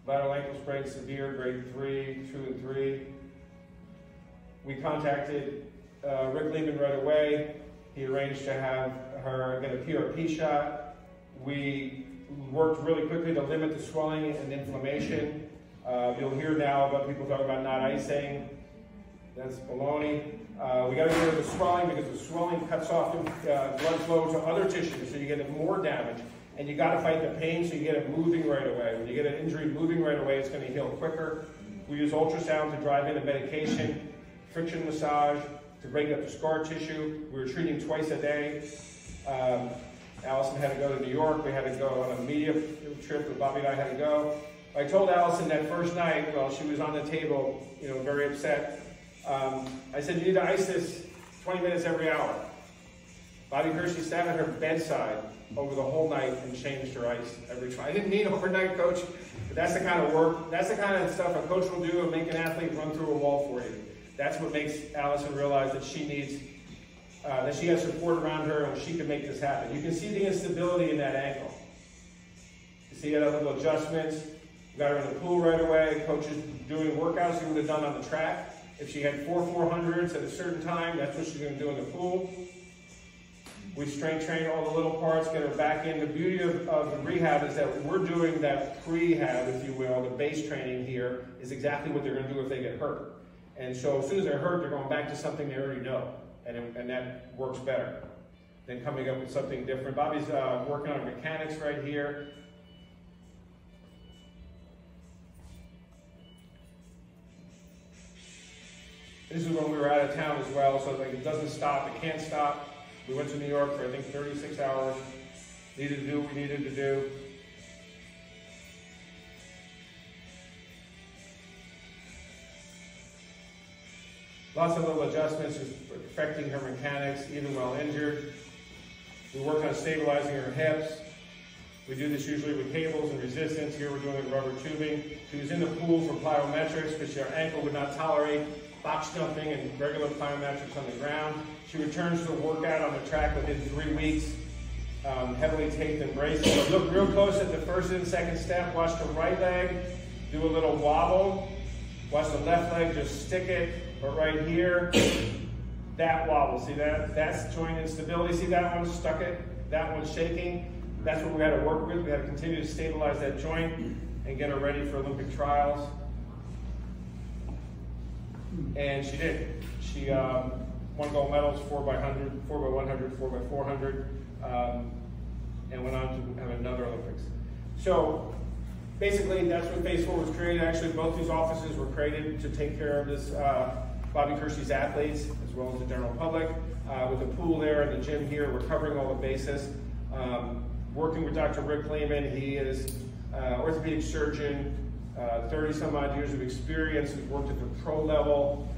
Lateral ankle sprain, severe, grade 3, 2, and 3. We contacted Rick Lehman right away. He arranged to have her get a PRP shot. We worked really quickly to limit the swelling and inflammation. You'll hear now about people talking about not icing. That's baloney. We got to get rid of the swelling because the swelling cuts off blood flow to other tissues, so you get more damage. And you got to fight the pain so you get it moving right away. When you get an injury moving right away, it's going to heal quicker. We use ultrasound to drive in the medication, friction massage to break up the scar tissue. We were treating twice a day. Allison had to go to New York. We had to go on a media trip, and Bobby and I had to go. I told Allison that first night, while she was on the table, very upset, I said, you need to ice this 20 minutes every hour. Bobby Kersee sat at her bedside over the whole night and changed her ice every time. I didn't mean overnight, coach, but that's the kind of work, that's the kind of stuff a coach will do and make an athlete run through a wall for you. That's what makes Allison realize that she needs, that she has support around her and she can make this happen. You can see the instability in that ankle. You see other little adjustments. Got her in the pool right away. Coach is doing workouts she would have done on the track. If she had 4 400s at a certain time, that's what she's going to do in the pool. We strength train all the little parts, get her back in. The beauty of the rehab is that we're doing that prehab, if you will, the base training here is exactly what they're going to do if they get hurt. And so as soon as they're hurt, they're going back to something they already know, and that works better than coming up with something different. Bobby's working on mechanics right here. This is when we were out of town as well, so like it doesn't stop, it can't stop. We went to New York for I think 36 hours, needed to do what we needed to do. Lots of little adjustments affecting her mechanics even while injured. We worked on stabilizing her hips. We do this usually with cables and resistance. Here we're doing it with rubber tubing. She was in the pool for plyometrics because her ankle would not tolerate box jumping and regular plyometrics on the ground. She returns to a workout on the track within 3 weeks, heavily taped and braced. So look real close at the first and second step. Watch the right leg do a little wobble. Watch the left leg just stick it, but right here, that wobble. See that? That's joint instability. See that one stuck it? That one's shaking. That's what we had to work with. We had to continue to stabilize that joint and get her ready for Olympic trials. And she did. She won gold medals, 4x100, 4x100, 4x400, and went on to have another Olympics. So basically, that's what Phase 4 was created. Actually, both these offices were created to take care of this Bobby Kersee's athletes, as well as the general public. With the pool there and the gym here, we're covering all the bases. Working with Dr. Rick Lehman, he is orthopedic surgeon, 30 some odd years of experience. He's worked at the pro level,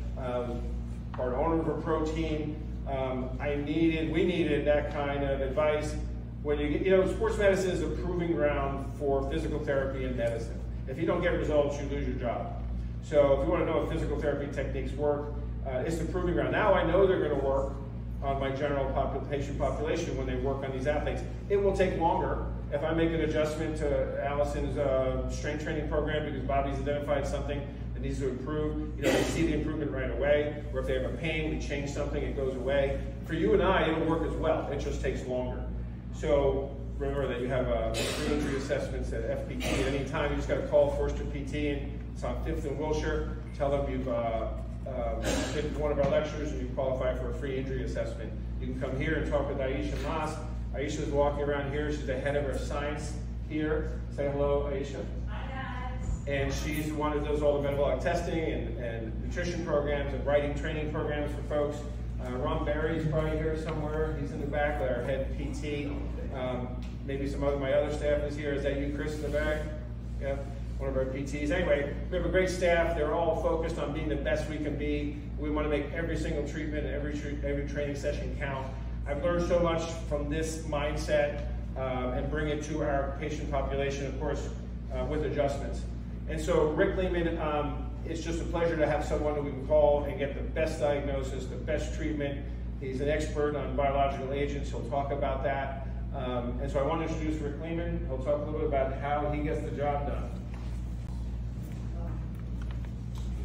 part owner of a pro team. We needed that kind of advice. When you get, sports medicine is a proving ground for physical therapy and medicine. If you don't get results, you lose your job. So if you want to know if physical therapy techniques work, it's the proving ground. Now I know they're going to work on my general patient population when they work on these athletes. It will take longer. If I make an adjustment to Allison's strength training program because Bobby's identified something that needs to improve, they see the improvement right away. Or if they have a pain, we change something, it goes away. For you and I, it'll work as well. It just takes longer. So remember that you have free injury assessments at FPT at any time. You just got to call Forster PT, and it's on 5th and Wilshire. Tell them you've been to one of our lectures and you qualify for a free injury assessment. You can come here and talk with Aisha Mas. Aisha's walking around here. She's the head of our science here. Say hello, Aisha.
Hi, guys.
And she's the one who does all the metabolic testing and nutrition programs and writing training programs for folks. Ron Barry's probably here somewhere. He's in the back, our head PT. Maybe some of my other staff is here. Is that you, Chris, in the back? Yeah, one of our PTs. Anyway, we have a great staff. They're all focused on being the best we can be. We want to make every single treatment and every training session count. I've learned so much from this mindset and bring it to our patient population, of course, with adjustments. And so Rick Lehman, it's just a pleasure to have someone who we can call and get the best diagnosis, the best treatment. He's an expert on biological agents. He'll talk about that. And so I want to introduce Rick Lehman. He'll talk a little bit about how he gets the job done.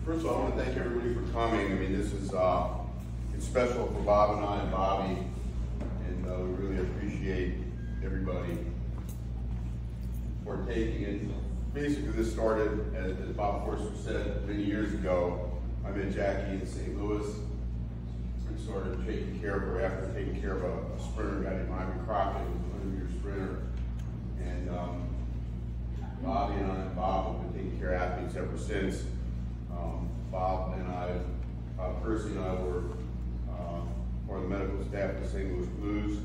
First of all, I want to thank everybody for coming. I mean, this is it's special for Bob and I and Bobby, and we really appreciate everybody for taking it. Basically, this started, as Bob Forster said, many years ago. I met Jackie in St. Louis and started taking care of her after taking care of a sprinter guy named Ivan Crockett, who was a 100-meter sprinter. And Bobby and I and Bob have been taking care of athletes ever since. Bob and I, Kersee and I were part of the medical staff at the St. Louis Blues.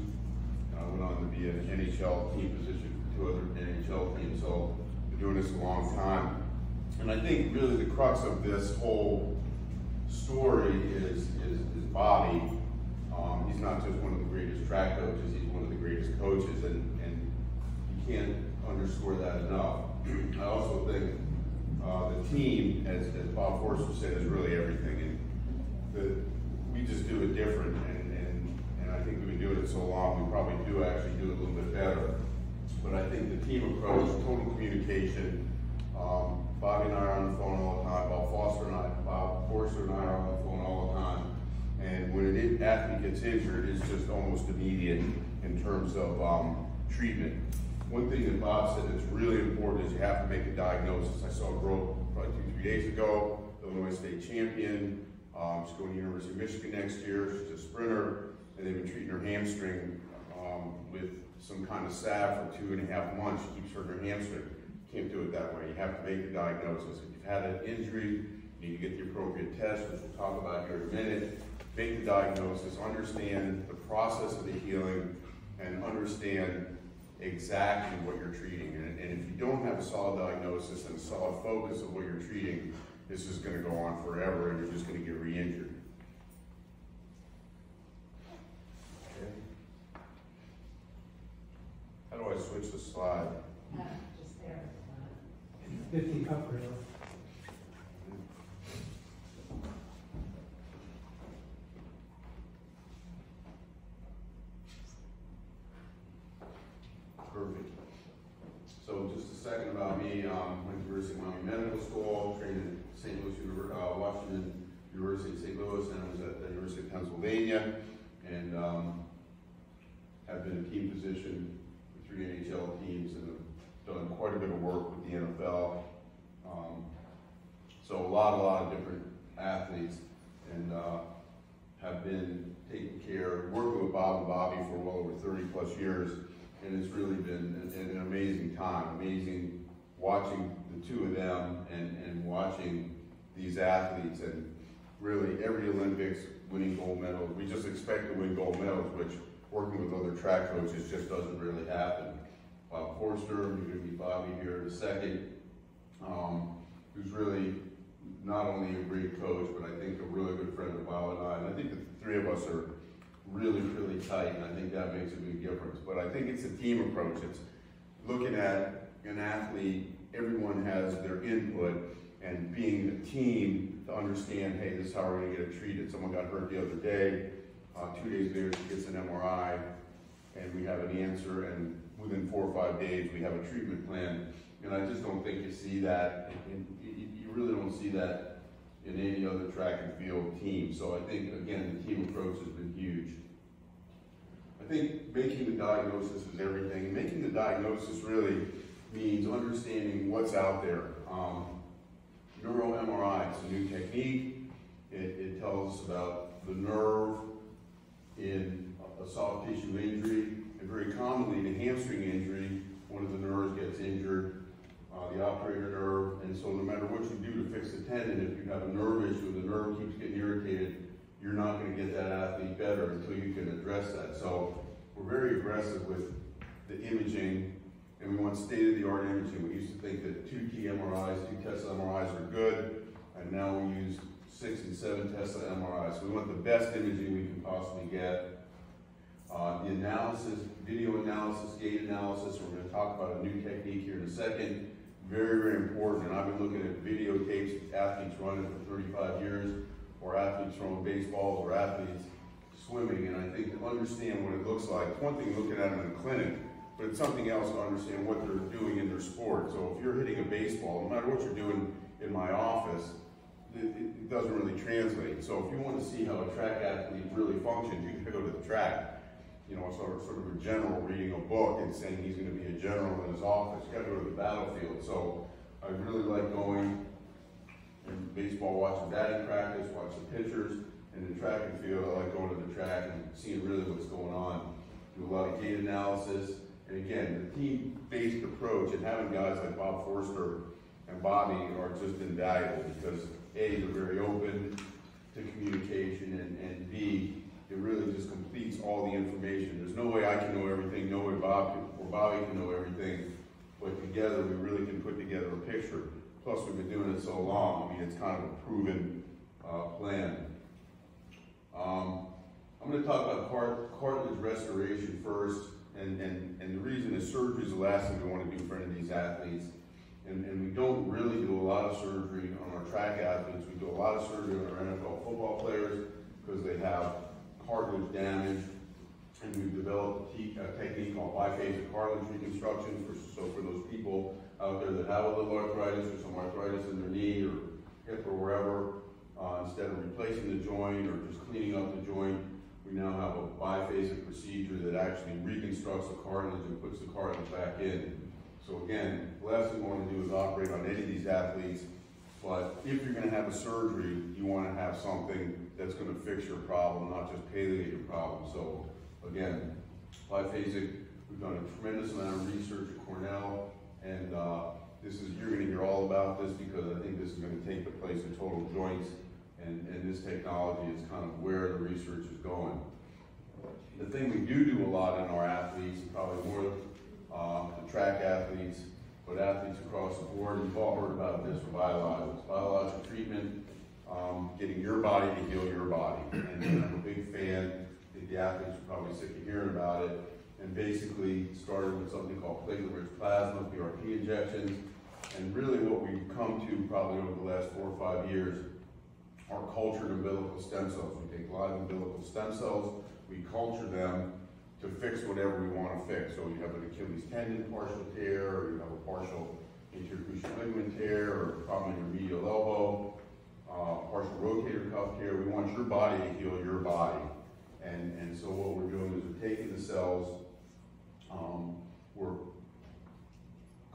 I went on to be an NHL team position for 2 other NHL teams, so I've been doing this a long time. And I think really the crux of this whole story is Bobby. He's not just one of the greatest track coaches, he's one of the greatest coaches, and you can't underscore that enough. I also think the team, as Bob Forster said, is really everything. And we just do it different, and I think we've been doing it so long, we probably do actually do it a little bit better. But I think the team approach, total communication, Bobby and I are on the phone all the time, Bob Forster and I are on the phone all the time. And when an athlete gets injured, it's just almost immediate in terms of treatment. One thing that Bob said that's really important is you have to make a diagnosis. I saw a girl probably 2-3 days ago, Illinois State champion. She's going to the University of Michigan next year. She's a sprinter, and they've been treating her hamstring with some kind of salve for 2.5 months. She keeps hurting her hamstring. You can't do it that way. You have to make the diagnosis. If you've had an injury, you need to get the appropriate test, which we'll talk about here in a minute. Make the diagnosis, understand the process of the healing, and understand exactly what you're treating. And if you don't have a solid diagnosis and a solid focus of what you're treating, this is going to go on forever, and you're just going to get re-injured. Okay. How do I switch the slide?
Just there.
50 cup rail.
Perfect. So just a second about me. Went to University of Miami Medical School, trained at St. Louis Washington University of St. Louis, and I was at the University of Pennsylvania, and have been a team physician for 3 NHL teams, and have done quite a bit of work with the NFL. So a lot of different athletes, and have been taking care, working with Bob and Bobby for well over 30 plus years. And it's really been an amazing time, amazing watching the two of them and watching these athletes, and really every Olympics winning gold medals. We just expect to win gold medals, which working with other track coaches just doesn't really happen. Bob Forster, you're going to meet Bobby here in a second, who's really not only a great coach, but I think a really good friend of Bob and I. And I think the three of us are really tight, and I think that makes a big difference. But I think it's a team approach. It's looking at an athlete, everyone has their input, and being a team to understand, hey, this is how we're going to get it treated. Someone got hurt the other day, 2 days later she gets an MRI, and we have an answer, and within 4 or 5 days we have a treatment plan. And I just don't think you see that, you really don't see that in any other track and field team. So I think, again, the team approach has been huge. I think making the diagnosis is everything. And making the diagnosis really means understanding what's out there. Neuro-MRI, it's a new technique. It tells us about the nerve in a soft tissue injury. And very commonly, in a hamstring injury, one of the nerves gets injured, the operator nerve. And so no matter what you do to fix the tendon, if you have a nerve issue and the nerve keeps getting irritated, you're not going to get that athlete better until you can address that. So we're very aggressive with the imaging, and we want state-of-the-art imaging. We used to think that 2T MRIs, 2 Tesla MRIs are good, and now we use 6 and 7 Tesla MRIs. So we want the best imaging we can possibly get. The analysis, video analysis, gait analysis, we're going to talk about a new technique here in a second. Very important, and I've been looking at videotapes of athletes running for 35 years, or athletes throwing baseballs, or athletes swimming, and I think to understand what it looks like, it's one thing looking at them in a clinic, but it's something else to understand what they're doing in their sport. So if you're hitting a baseball, no matter what you're doing in my office, it doesn't really translate. So if you want to see how a track athlete really functions, you can go to the track. You know, sort of a general reading a book and saying he's going to be a general in his office. You got to go to the battlefield. So I really like going in baseball, watching batting practice, watching pitchers. In the track and field, I like going to the track and seeing really what's going on. Do a lot of gait analysis. And again, the team-based approach and having guys like Bob Forster and Bobby are just invaluable because A, they're very open to communication, and B, it really just completes all the information. There's no way I can know everything, no way Bobby can know everything, but together we really can put together a picture. Plus we've been doing it so long, I mean, it's kind of a proven plan. I'm going to talk about cartilage restoration first, and the reason is surgery is the last thing we want to do for any of these athletes. And we don't really do a lot of surgery on our track athletes. We do a lot of surgery on our NFL football players because they have cartilage damage. And we've developed a technique called biphasic cartilage reconstruction. So for those people out there that have a little arthritis or some arthritis in their knee or hip or wherever, instead of replacing the joint or just cleaning up the joint, we now have a biphasic procedure that actually reconstructs the cartilage and puts the cartilage back in. So again, the last thing we want to do is operate on any of these athletes, but if you're going to have a surgery, you want to have something that's going to fix your problem, not just palliate your problem. So again, biphasic, we've done a tremendous amount of research at Cornell, and you're going to hear all about this because I think this is going to take the place of total joints, and this technology is kind of where the research is going. The thing we do a lot in our athletes, probably more the track athletes, but athletes across the board, you've all heard about this, biologics. Biologic treatment, getting your body to heal your body. And I'm a big fan. I think the athletes are probably sick of hearing about it. And basically started with something called platelet-rich plasma, PRP injections. And really what we've come to probably over the last 4 or 5 years are cultured umbilical stem cells. We take live umbilical stem cells, we culture them to fix whatever we want to fix. So you have an Achilles tendon partial tear, or you have a partial anterior cruciate ligament tear, or a problem in your medial elbow, partial rotator cuff tear. We want your body to heal your body. And so what we're doing is we're taking the cells, we're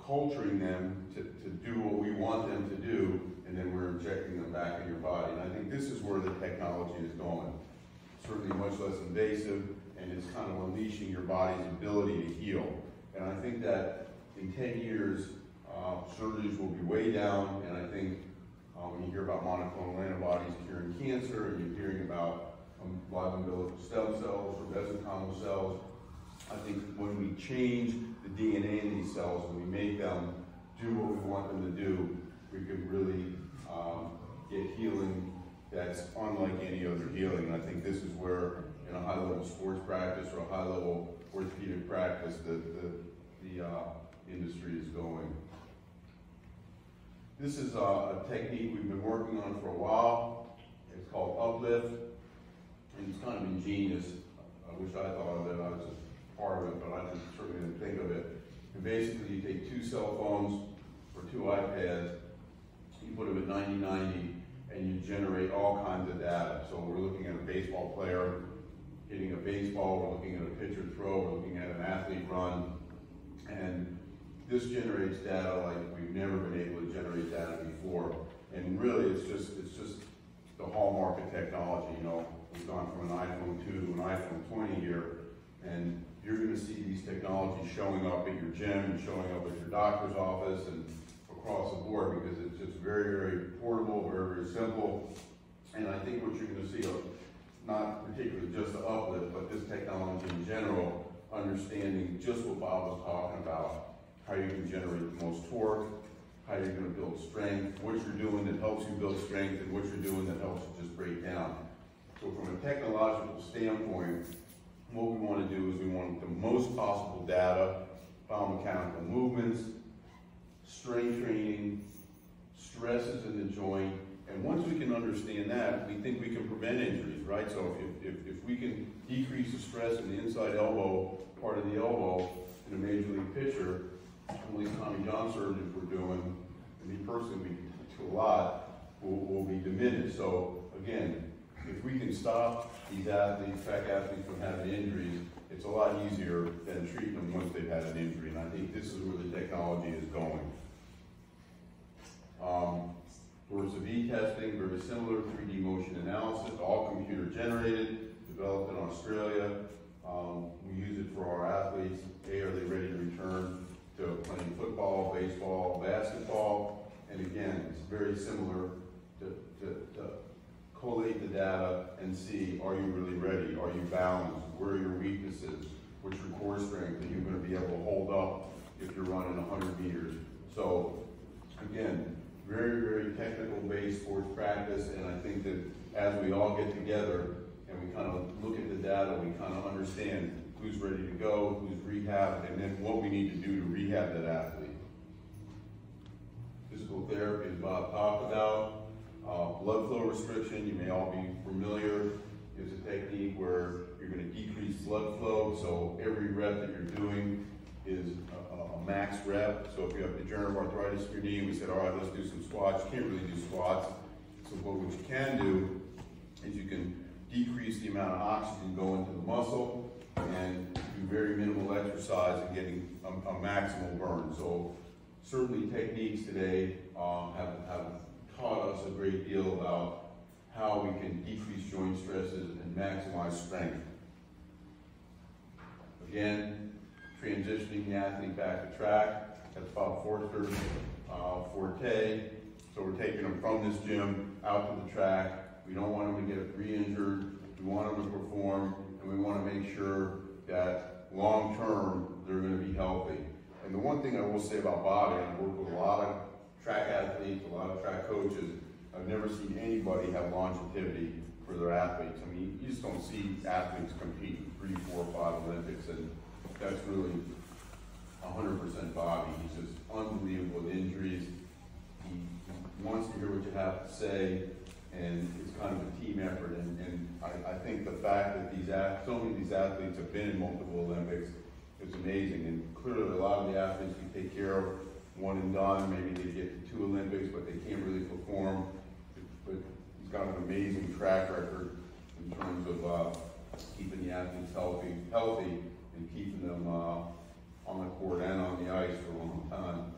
culturing them to do what we want them to do, and then we're injecting them back in your body. And I think this is where the technology is going. Certainly much less invasive, and it's kind of unleashing your body's ability to heal. And I think that in 10 years, surgeries will be way down, and I think when you hear about monoclonal antibodies curing cancer, and you're hearing about live umbilical stem cells or mesenchymal cells, I think when we change the DNA in these cells and we make them do what we want them to do, we can really get healing that's unlike any other healing. And I think this is where, in a high-level sports practice or a high-level orthopedic practice, the industry is going. This is a technique we've been working on for a while. It's called uplift, and it's kind of ingenious. I wish I thought of it. I was just part of it, but I just certainly didn't think of it. And basically, you take 2 cell phones or 2 iPads, you put them at 90-90, and you generate all kinds of data. So we're looking at a baseball player hitting a baseball, we're looking at a pitcher throw, we're looking at an athlete run, and this generates data like we've never been able to generate data before. And really, it's just the hallmark of technology. You know, we've gone from an iPhone 2 to an iPhone 20 here, and you're going to see these technologies showing up at your gym and showing up at your doctor's office and across the board, because it's just very, very portable, very, very simple. And I think what you're going to see, not particularly just the uplift, but this technology in general, understanding just what Bob was talking about, how you can generate the most torque, how you're going to build strength, what you're doing that helps you build strength, and what you're doing that helps you just break down. So from a technological standpoint, what we want to do is we want the most possible data, biomechanical movements, strength training, stresses in the joint, and once we can understand that, we think we can prevent injuries, right? So if we can decrease the stress in the inside elbow, part of the elbow, in a major league pitcher, at least Tommy John surgeons we're doing, and me personally, we do a lot, will be diminished. So again, if we can stop these athletes, track athletes from having injuries, it's a lot easier than treating them once they've had an injury. And I think this is where the technology is going. Towards the V testing, very similar, 3D motion analysis, all computer generated, developed in Australia. We use it for our athletes. A, are they ready to return to playing football, baseball, basketball? And again, it's very similar to collate the data and see, are you really ready? Are you balanced? Where are your weaknesses? What's your core strength that you're going to be able to hold up if you're running 100 meters? So again, very, very technical based sports practice, and I think that as we all get together and and we kind of look at the data, we kind of understand who's ready to go, who's rehabbed, and then what we need to do to rehab that athlete. Physical therapy, as Bob talked about. Blood flow restriction, you may all be familiar, is a technique where you're going to decrease blood flow, so every rep that you're doing is a max rep. So if you have degenerative arthritis in your knee, we said, all right, let's do some squats. You can't really do squats. So what you can do is you can decrease the amount of oxygen going to the muscle and do very minimal exercise and getting a maximal burn. So certainly techniques today have taught us a great deal about how we can decrease joint stresses and maximize strength. Again, transitioning the athlete back to track, that's Bob Forster's forte. So we're taking them from this gym out to the track. We don't want them to get re-injured. We want them to perform, and we want to make sure that long term they're going to be healthy. And the one thing I will say about Bobby, and I've worked with a lot of track athletes, a lot of track coaches, I've never seen anybody have longevity for their athletes. I mean, you just don't see athletes compete in 3, 4, 5 Olympics, and that's really 100% Bobby. He's just unbelievable with injuries. He wants to hear what you have to say, and it's kind of a team effort. And I think the fact that so many of these athletes have been in multiple Olympics is amazing. And clearly, a lot of the athletes we take care of, one and done, maybe they get to 2 Olympics, but they can't really perform. But he's got an amazing track record in terms of keeping the athletes healthy, and keeping them on the court and on the ice for a long time.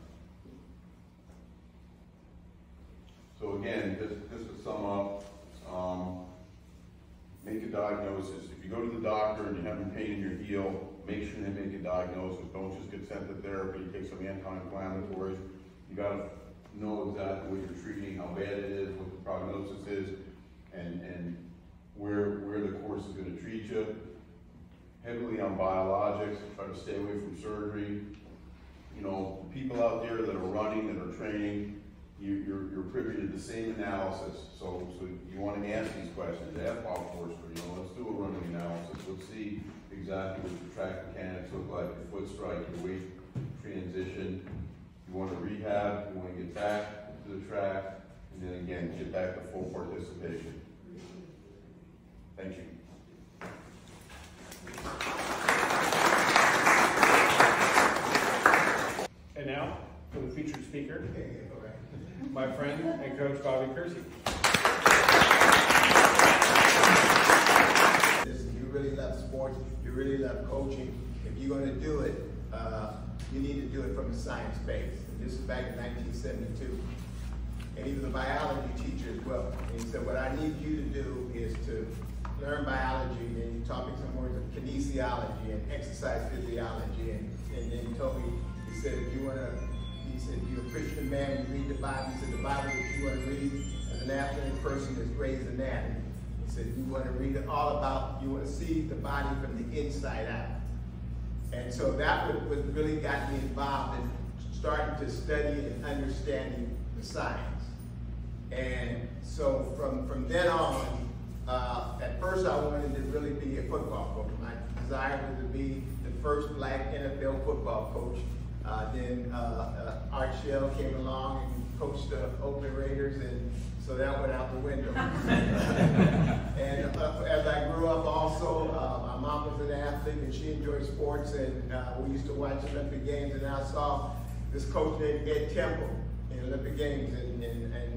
So again, just to sum up, make a diagnosis. If you go to the doctor and you're having pain in your heel, make sure they make a diagnosis. Don't just get sent to therapy, take some anti-inflammatories. You got to know exactly what you're treating, how bad it is, what the prognosis is, and where the course is going to treat you. Heavily on biologics, try to stay away from surgery. You know, people out there that are running, that are training, you're privy to the same analysis. So you want to ask these questions. Ask Bob Forster, let's do a running analysis. Let's see exactly what your track mechanics look like, your foot strike, your weight transition. You want to rehab, you want to get back to the track, and then again, get back to full participation. Thank you.
And now, for the featured speaker, my friend and coach, Bobby Kersee.
You really love sports, you really love coaching. If you're going to do it, you need to do it from a science base. And this is back in 1972. And he was a biology teacher as well. And he said, what I need you to do is to learn biology, and he taught me some words of kinesiology and exercise physiology. And then he told me, he said, if you want to, he said, you're a Christian man, you read the Bible. He said, the Bible that you want to read as an athletic person is Gray's Anatomy. He said, you want to read it all about, you want to see the body from the inside out. And so that was really got me involved in starting to study and understanding the science. And so from then on, at first I wanted to really be a football coach. My desire was to be the first black NFL football coach. Then Art Shell came along and coached the Oakland Raiders, and so that went out the window. And as I grew up also, my mom was an athlete and she enjoyed sports, and we used to watch Olympic Games, and I saw this coach named Ed Temple in Olympic Games, and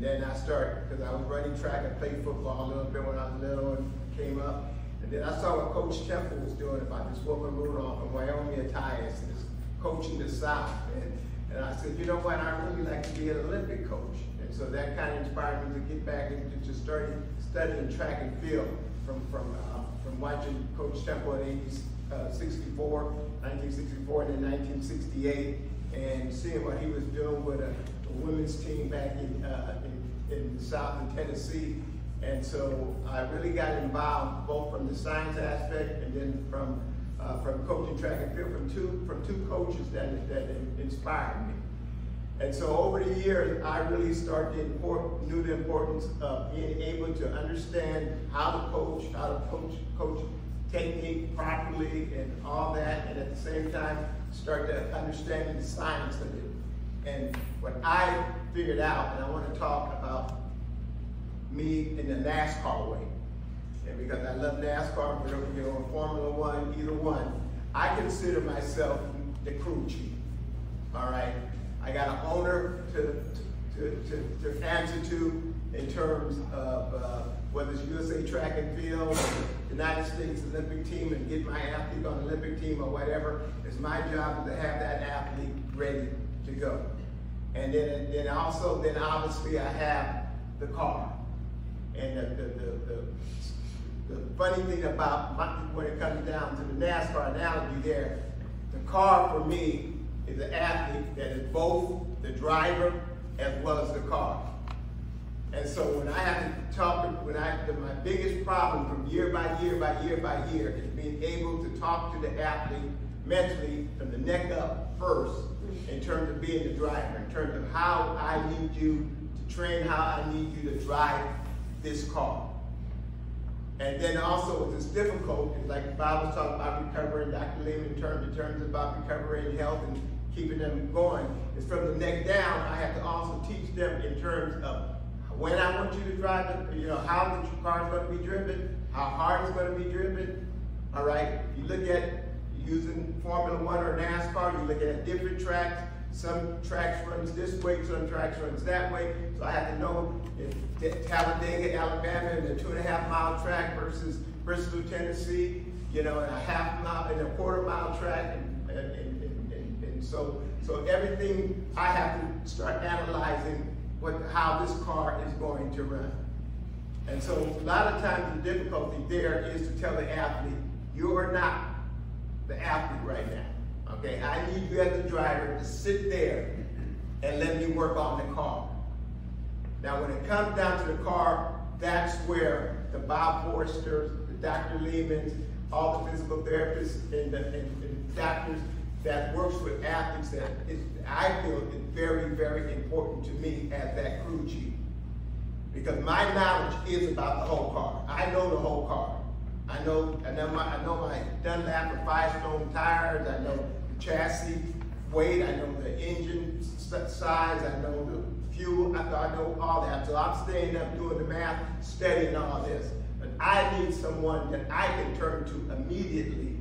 then I started, because I was running track and played football a little bit when I was little and came up. And then I saw what Coach Temple was doing about this woman Rudolph from Wyoming Attias, this coaching the South. And I said, you know what, I really like to be an Olympic coach. And so that kind of inspired me to get back into just studying track and field from watching Coach Temple in 1964 and then 1968, and seeing what he was doing with a women's team back in the South in Tennessee. And so I really got involved both from the science aspect and then from coaching track and field from two coaches that inspired me. And so over the years, I really knew the importance of being able to understand how to coach technique properly and all that, and at the same time, start to understand the science of it. And what I figured out, and I want to talk about me in the NASCAR way, and because I love NASCAR, Formula One, either one, I consider myself the crew chief, all right? I got an owner to answer to in terms of whether it's USA Track and Field, United States Olympic Team, and get my athlete on the Olympic team or whatever. It's my job to have that athlete ready to go. And then obviously I have the car. And the funny thing about when it comes down to the NASCAR analogy there, the car for me is an athlete that is both the driver as well as the car. And so when I have to talk, my biggest problem from year by year is being able to talk to the athlete mentally from the neck up first in terms of being the driver, in terms of how I need you to train, how I need you to drive this car. And then also what's difficult is like Bob was talking about recovering, Dr. Lehman in terms about recovering health and keeping them going, is from the neck down, I have to also teach them in terms of when I want you to drive it, how the car is going to be driven, how hard it's going to be driven. All right, you look at using Formula One or NASCAR, you look at different tracks. Some tracks runs this way, some tracks runs that way. So I have to know if Talladega, Alabama, is a 2.5-mile track versus Bristol, Tennessee, and a half mile and a quarter-mile track, and so everything I have to start analyzing how this car is going to run. And so a lot of times the difficulty there is to tell the athlete, you are not the athlete right now, okay? I need you as the driver to sit there and let me work on the car. Now when it comes down to the car, that's where the Bob Forsters, the Dr. Lehmans, all the physical therapists and doctors that works with athletes I feel is very, very important to me as that crew chief. Because my knowledge is about the whole car. I know the whole car. I know my Dunlap or Firestone tires. I know the chassis weight. I know the engine size. I know the fuel. I know all that. So I'm staying up doing the math, studying all this. But I need someone that I can turn to immediately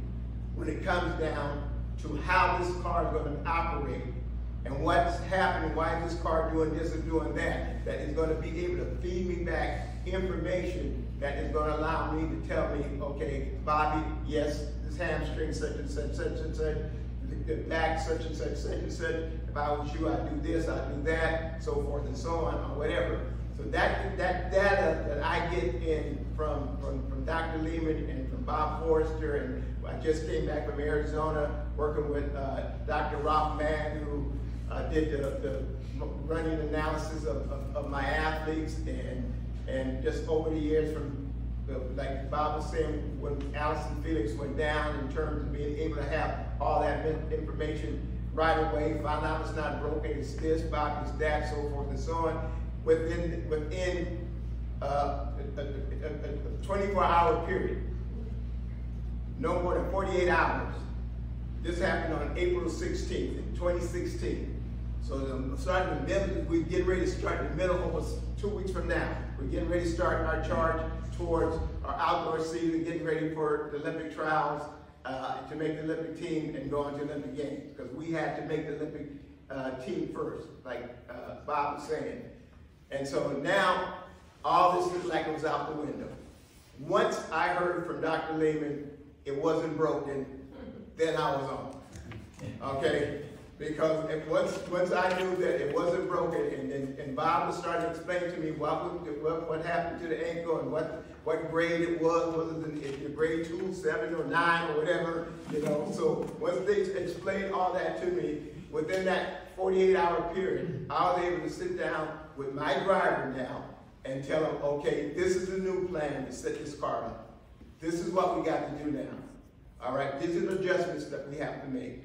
when it comes down to how this car is going to operate and what's happening, why is this car doing this or doing that, that is going to be able to feed me back information that is going to allow me to tell me, okay, Bobby, yes, this hamstring such and such, such and such, the back such and such, such and such, if I was you, I'd do this, I'd do that, so forth and so on, or whatever. So that data that I get in from Dr. Lehman and from Bob Forster, and I just came back from Arizona working with Dr. Rob Mann, who did the running analysis of my athletes, and just over the years like Bob was saying, when Allison Felix went down in terms of being able to have all that information right away, found out it's not broken, it's this, Bob is that, so forth and so on. Within a 24-hour period, no more than 48 hours. This happened on April 16th, 2016. So starting in the middle, we're getting ready to start in the middle, almost 2 weeks from now. We're getting ready to start our charge towards our outdoor season, getting ready for the Olympic trials to make the Olympic team and go on to Olympic Games, because we had to make the Olympic team first, like Bob was saying. And so now, all this looked like it was out the window. Once I heard from Dr. Lehman, it wasn't broken, then I was on, okay? Because once I knew that it wasn't broken, and Bob was starting to explain to me what happened to the ankle and what grade it was it grade 2, 7, or 9, or whatever, So once they explained all that to me, within that 48-hour period, I was able to sit down with my driver now and tell him, okay, this is the new plan to set this car up. This is what we got to do now. All right, these are the adjustments that we have to make.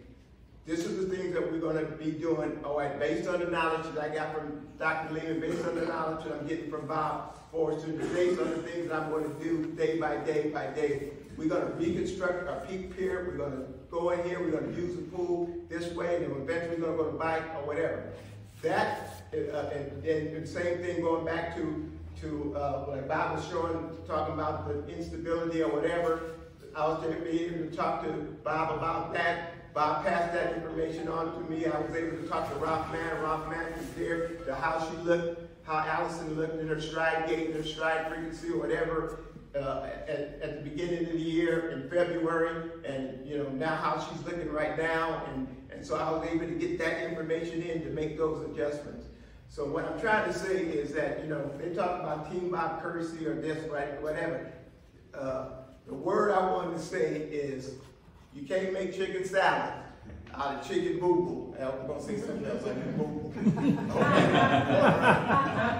This is the things that we're going to be doing, all right, based on the knowledge that I got from Dr. Lehman, based on the knowledge that I'm getting from Bob Forster, based on the things that I'm going to do day by day by day. We're going to reconstruct our peak pier. We're going to go in here. We're going to use the pool this way, and then eventually we're going to go to bike or whatever. That, and the same thing going back to like Bob was showing, talking about the instability or whatever. I was able to talk to Bob about that. Bob passed that information on to me. I was able to talk to Ralph Mann. Ralph Mann was there, to how she looked, how Allison looked in her stride gait, her stride frequency, or whatever, at the beginning of the year in February, and now how she's looking right now, and so I was able to get that information in to make those adjustments. So what I'm trying to say is that they talk about Team Bob Kersee or this, right, whatever. The word I wanted to say is, you can't make chicken salad out of chicken boo-boo. I'm going to say something else like boo-boo.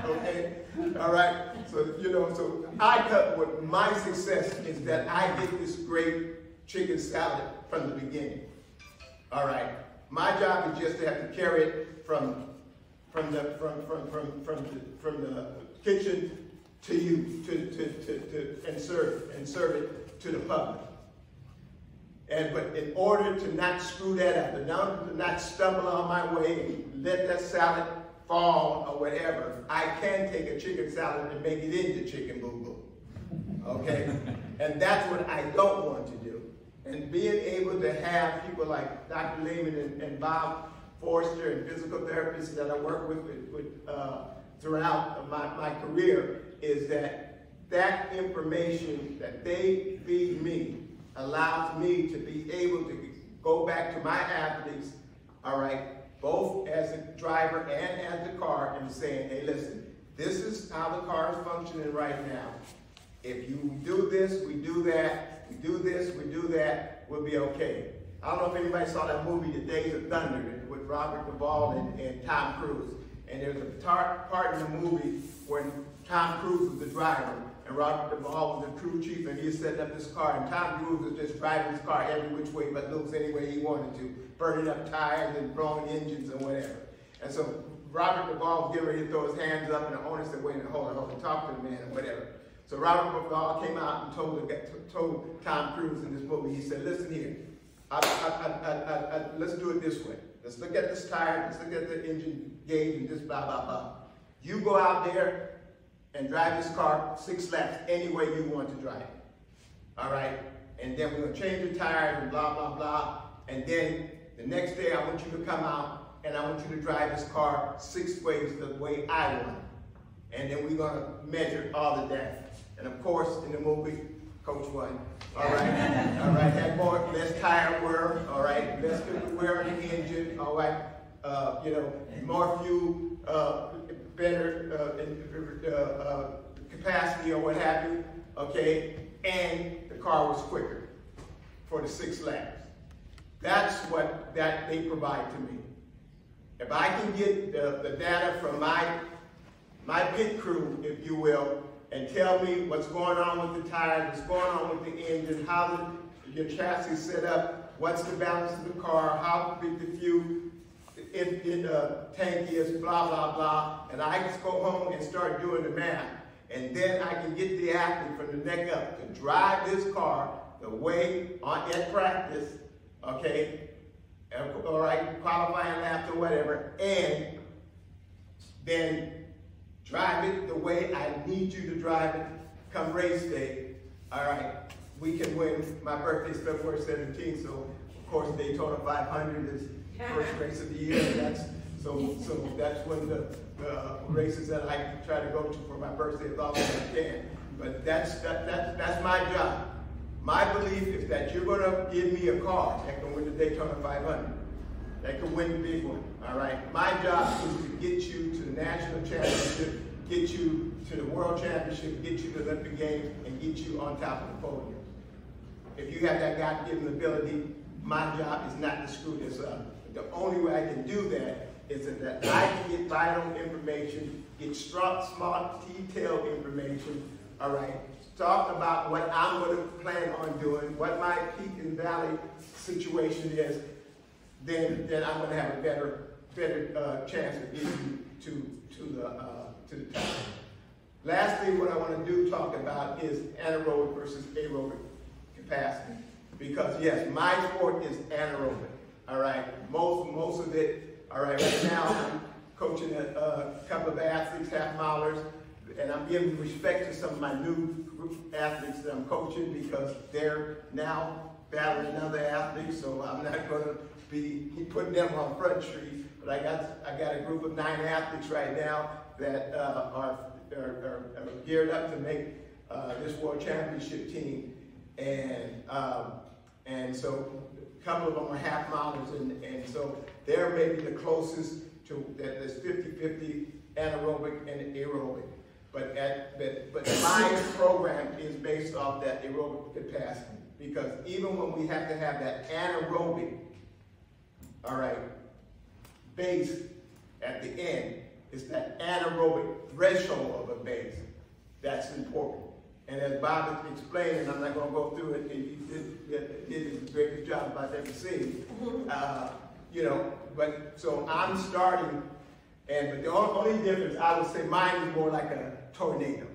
Okay? All right? So, so I cut what my success is that I get this great chicken salad from the beginning. All right? My job is just to have to carry it from the kitchen to you and serve it to the public. But in order to not screw that up, to not stumble on my way and let that salad fall or whatever, I can take a chicken salad and make it into chicken boo-boo. Okay? And that's what I don't want to do. And being able to have people like Dr. Lehman and Bob Forster and physical therapists that I work with throughout my career is that information that they feed me allows me to be able to go back to my athletes, all right, both as a driver and as the car, and saying, hey, listen, this is how the car is functioning right now. If you do this, we do that, we do this, we do that, we'll be okay. I don't know if anybody saw that movie, The Days of Thunder, with Robert Duvall and Tom Cruise. And there's a part in the movie when Tom Cruise was the driver, and Robert Duvall was the crew chief, and he was setting up this car, and Tom Cruise was just driving his car every which way but loose any way he wanted to, burning up tires and blowing engines and whatever. And so Robert Duvall was getting ready to throw his hands up, and the owner said, wait a minute, hold on, talk to the man, and whatever. So Robert Duvall came out and told Tom Cruise in this movie, he said, listen here, let's do it this way. Let's look at this tire, let's look at the engine gauge, and just blah, blah, blah. You go out there and drive this car 6 laps any way you want to drive it. All right? And then we're going to change the tires and blah, blah, blah. And then the next day I want you to come out and I want you to drive this car 6 ways the way I want it. And then we're going to measure all of that. And of course, in the movie, Coach won. All right? All right, had less tire wear, all right? Less wear on the engine, all right? More fuel, better capacity or what have you, okay? And the car was quicker for the 6 laps. That's what they provide to me. If I can get the data from my pit crew, if you will, and tell me what's going on with the tires, what's going on with the engine, how your chassis is set up, what's the balance of the car, how big the fuel in the tank is, blah, blah, blah, and I just go home and start doing the math. And then I can get the athlete from the neck up to drive this car the way at practice, okay, all right, qualifying laps or whatever, and then drive it the way I need you to drive it come race day. All right, we can win. My birthday's February 17th, so of course Daytona 500 is first race of the year. So that's one of the races that I try to go to for my birthday as often as I can. But that's my job. My belief is that you're going to give me a car that can win the Daytona 500, that can win the big one. All right. My job is to get you to the national championship, get you to the world championship, get you to the Olympic Games, and get you on top of the podium. If you have that God-given ability, my job is not to screw this up. The only way I can do that is that I can get vital information, get strong, smart, detailed information, all right, talk about what I'm going to plan on doing, what my peak and valley situation is, then I'm going to have a better chance of getting to the top. Lastly, what I want to talk about is anaerobic versus aerobic capacity. Because yes, my sport is anaerobic. All right, most of it. All right, right now I'm coaching a couple of athletes, half milers, and I'm giving respect to some of my new group athletes that I'm coaching because they're now battling other athletes. So I'm not going to be putting them on Front Street. But I got a group of 9 athletes right now that are geared up to make this World Championship team, and so a couple of them are half milers, and so they're maybe the closest to that's 50-50 anaerobic and aerobic. But my program is based off that aerobic capacity, because even when we have to have that anaerobic, all right, base at the end, it's that anaerobic threshold of a base that's important. And as Bob explained, and I'm not going to go through it, and he did the greatest job I've ever seen. You know, but so I'm starting, but the only difference, I would say mine is more like a tornado.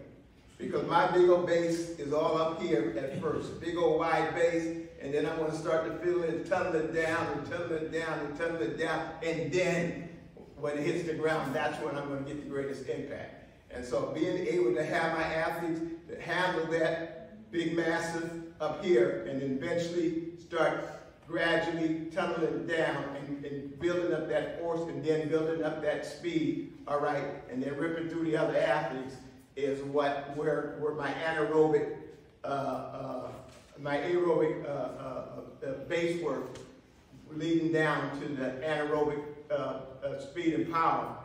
Because my big old base is all up here at first, big old wide base, and then I'm going to start to feel it, tunnel it down, and tunnel it down, and tunnel it down, and then when it hits the ground, that's when I'm going to get the greatest impact. And so being able to have my athletes that handle that big massive up here and then eventually start gradually tunneling down and building up that force and then building up that speed, all right, and then ripping through the other athletes is where my anaerobic, my aerobic base work leading down to the anaerobic speed and power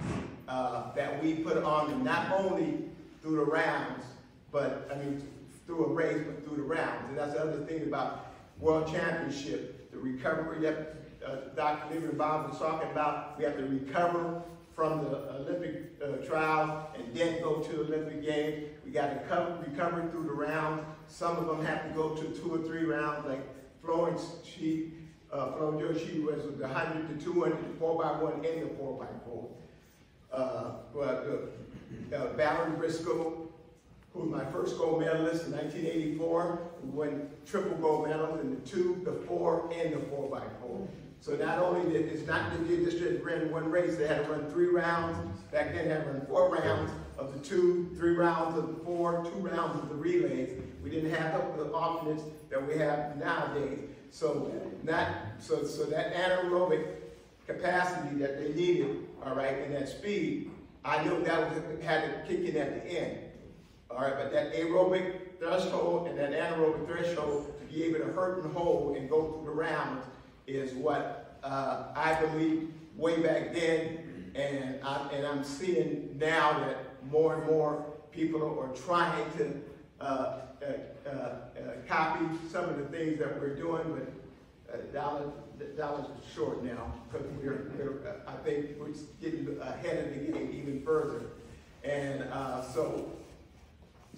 that we put on them, not only through the rounds, but I mean through a race, but through the rounds. And that's the other thing about World Championship, the recovery that Dr. Lehman and Bob was talking about. We have to recover from the Olympic trials and then go to the Olympic Games. We got to recover through the rounds. Some of them have to go to 2 or 3 rounds, like Florence, she was 100 to 200, 4x1 and the 4x4. Valerie Briscoe, who was my first gold medalist in 1984, who won triple gold medals in the 2, the 4, and the 4x4. So not only did it's not that they just ran one race, they had to run 3 rounds. Back then, they had to run 4 rounds of the 2, 3 rounds of the 4, 2 rounds of the relays. We didn't have the alternates that we have nowadays. So that anaerobic capacity that they needed, all right, and that speed, I knew that had to kick in at the end. All right, but that aerobic threshold and that anaerobic threshold to be able to hurt and hold and go through the rounds is what I believe way back then, and I'm seeing now that more and more people are trying to copy some of the things that we're doing, but dollars is short now because I think we're getting ahead of the game even further. And so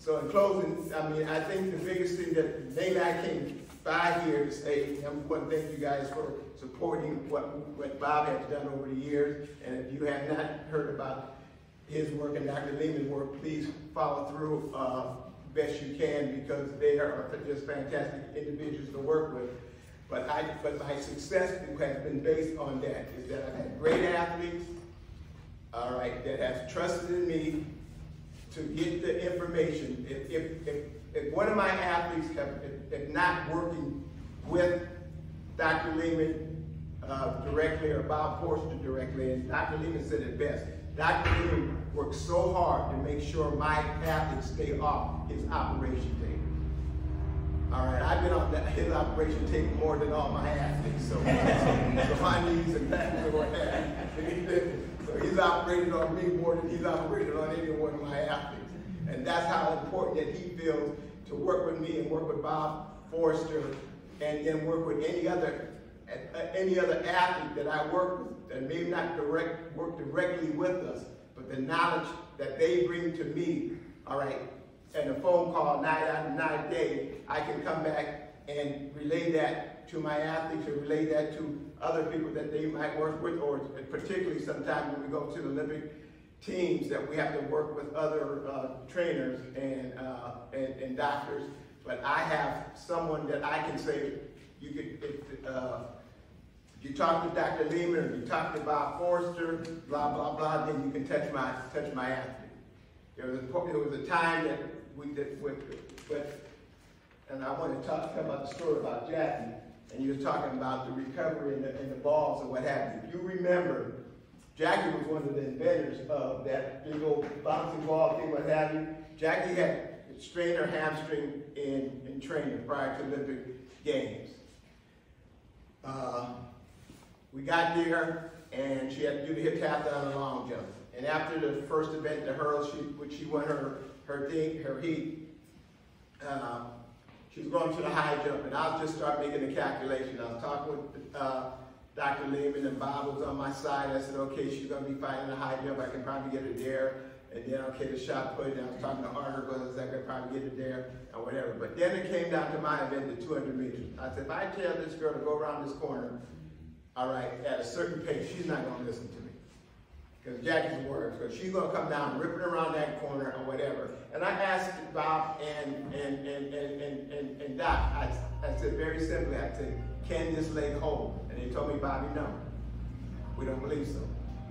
in closing, I mean, I think the biggest thing that maybe I came by here to say, I want to thank you guys for supporting what Bob has done over the years. And if you have not heard about his work and Dr. Lehman's work, please follow through best you can, because they are just fantastic individuals to work with. But my success has been based on that, is that I've had great athletes, all right, that have trusted in me to get the information. If one of my athletes have not working with Dr. Lehman directly or Bob Forster directly, and Dr. Lehman said it best, Dr. Lehman worked so hard to make sure my athletes stay off his operation table. All right, I've been on his operation table more than all my athletes, so my knees and back are what so he's operated on me more than he's operated on any one of my athletes. And that's how important that he feels to work with me and work with Bob Forster, and then work with any other athlete that I work with that may not work directly with us, but the knowledge that they bring to me, all right, and a phone call night after night day, I can come back and relay that to my athletes and relay that to other people that they might work with, or particularly sometimes when we go to the Olympic teams that we have to work with other trainers and doctors. But I have someone that I can say, you could, if you talk to Dr. Lehman or you talk to Bob Forster, blah, blah, blah, then you can touch my athlete. There was a time that we did, and I want to talk about the story about Jackie, and you were talking about the recovery and the balls and what have you. If you remember, Jackie was one of the inventors of that big old bouncing ball thing, what have you. Jackie had strained her hamstring in training prior to Olympic Games. We got there, and she had to do the hip tap down and long jump. And after the first event, the hurdles, which she won her heat, she was going to the high jump, and I'll just start making the calculation. I was talking with Dr. Lehman, and Bob was on my side. I said, okay, she's going to be fighting a high jump. I can probably get her there. And then, okay, the shot put, and I was talking to Arthur, because I could probably get her there, or whatever. But then it came down to my event, the 200 meters. I said, if I tell this girl to go around this corner, all right, at a certain pace, she's not going to listen to me. Because Jackie's words, because she's going to come down, ripping around that corner or whatever. And I asked Bob and Doc, I said very simply, I said, can this leg hold? And they told me, Bobby, no, we don't believe so.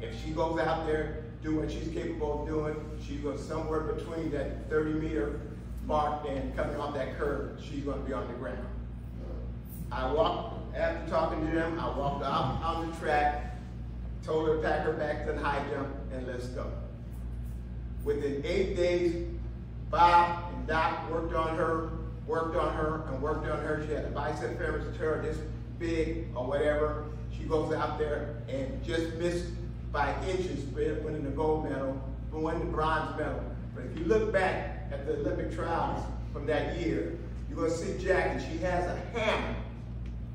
If she goes out there, do what she's capable of doing, she's going somewhere between that 30-meter mark and coming off that curve, she's going to be on the ground. I walked, after talking to them, I walked out on the track, told her to pack her back to the high jump, and let's go. Within 8 days, Bob and Doc worked on her. She had a bicep femoris tear this big or whatever. She goes out there and just missed by inches, winning the gold medal, winning the bronze medal. But if you look back at the Olympic trials from that year, you're going to see Jackie. She has a hammer.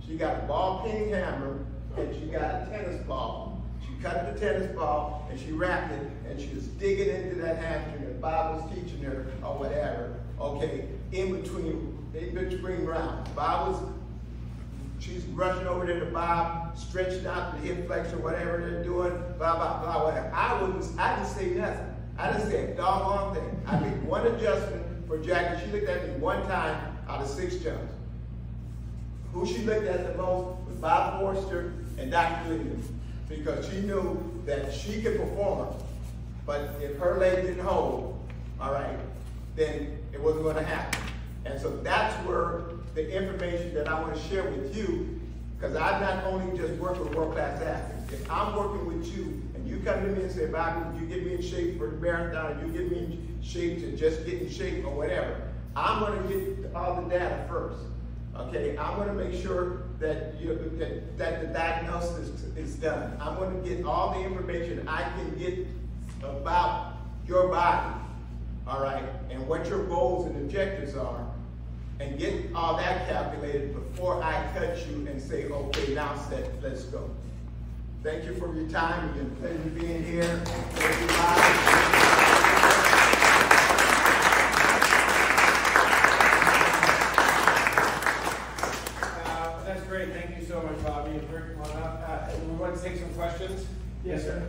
She got a ball peen hammer, and she got a tennis ball. She cut the tennis ball, and she wrapped it, and she was digging into that hamstring that Bob was teaching her, or whatever, okay, in between rounds. She's rushing over there to Bob, stretching out the hip flexor, whatever they're doing, blah, blah, blah, whatever. I didn't say nothing. I didn't say a doggone thing. I made one adjustment for Jackie. She looked at me one time out of 6 jumps. Who she looked at the most was Bob Forster and Dr. Lehman, because she knew that she could perform, but if her leg didn't hold, all right, then it wasn't going to happen. And so that's where the information that I want to share with you, because I not only just work with world-class athletes. If I'm working with you and you come to me and say, Bobby, would you get me in shape for the marathon, or you get me in shape to just get in shape or whatever, I'm going to get all the data first. Okay, I'm going to make sure that that the diagnosis is done. I'm going to get all the information I can get about your body, all right, and what your goals and objectives are, and get all that calculated before I cut you and say, okay, now set, let's go. Thank you for your time. It's been a pleasure being here.
That's great. Thank you so much, Bobby. We want to take some questions.
Yes, sir.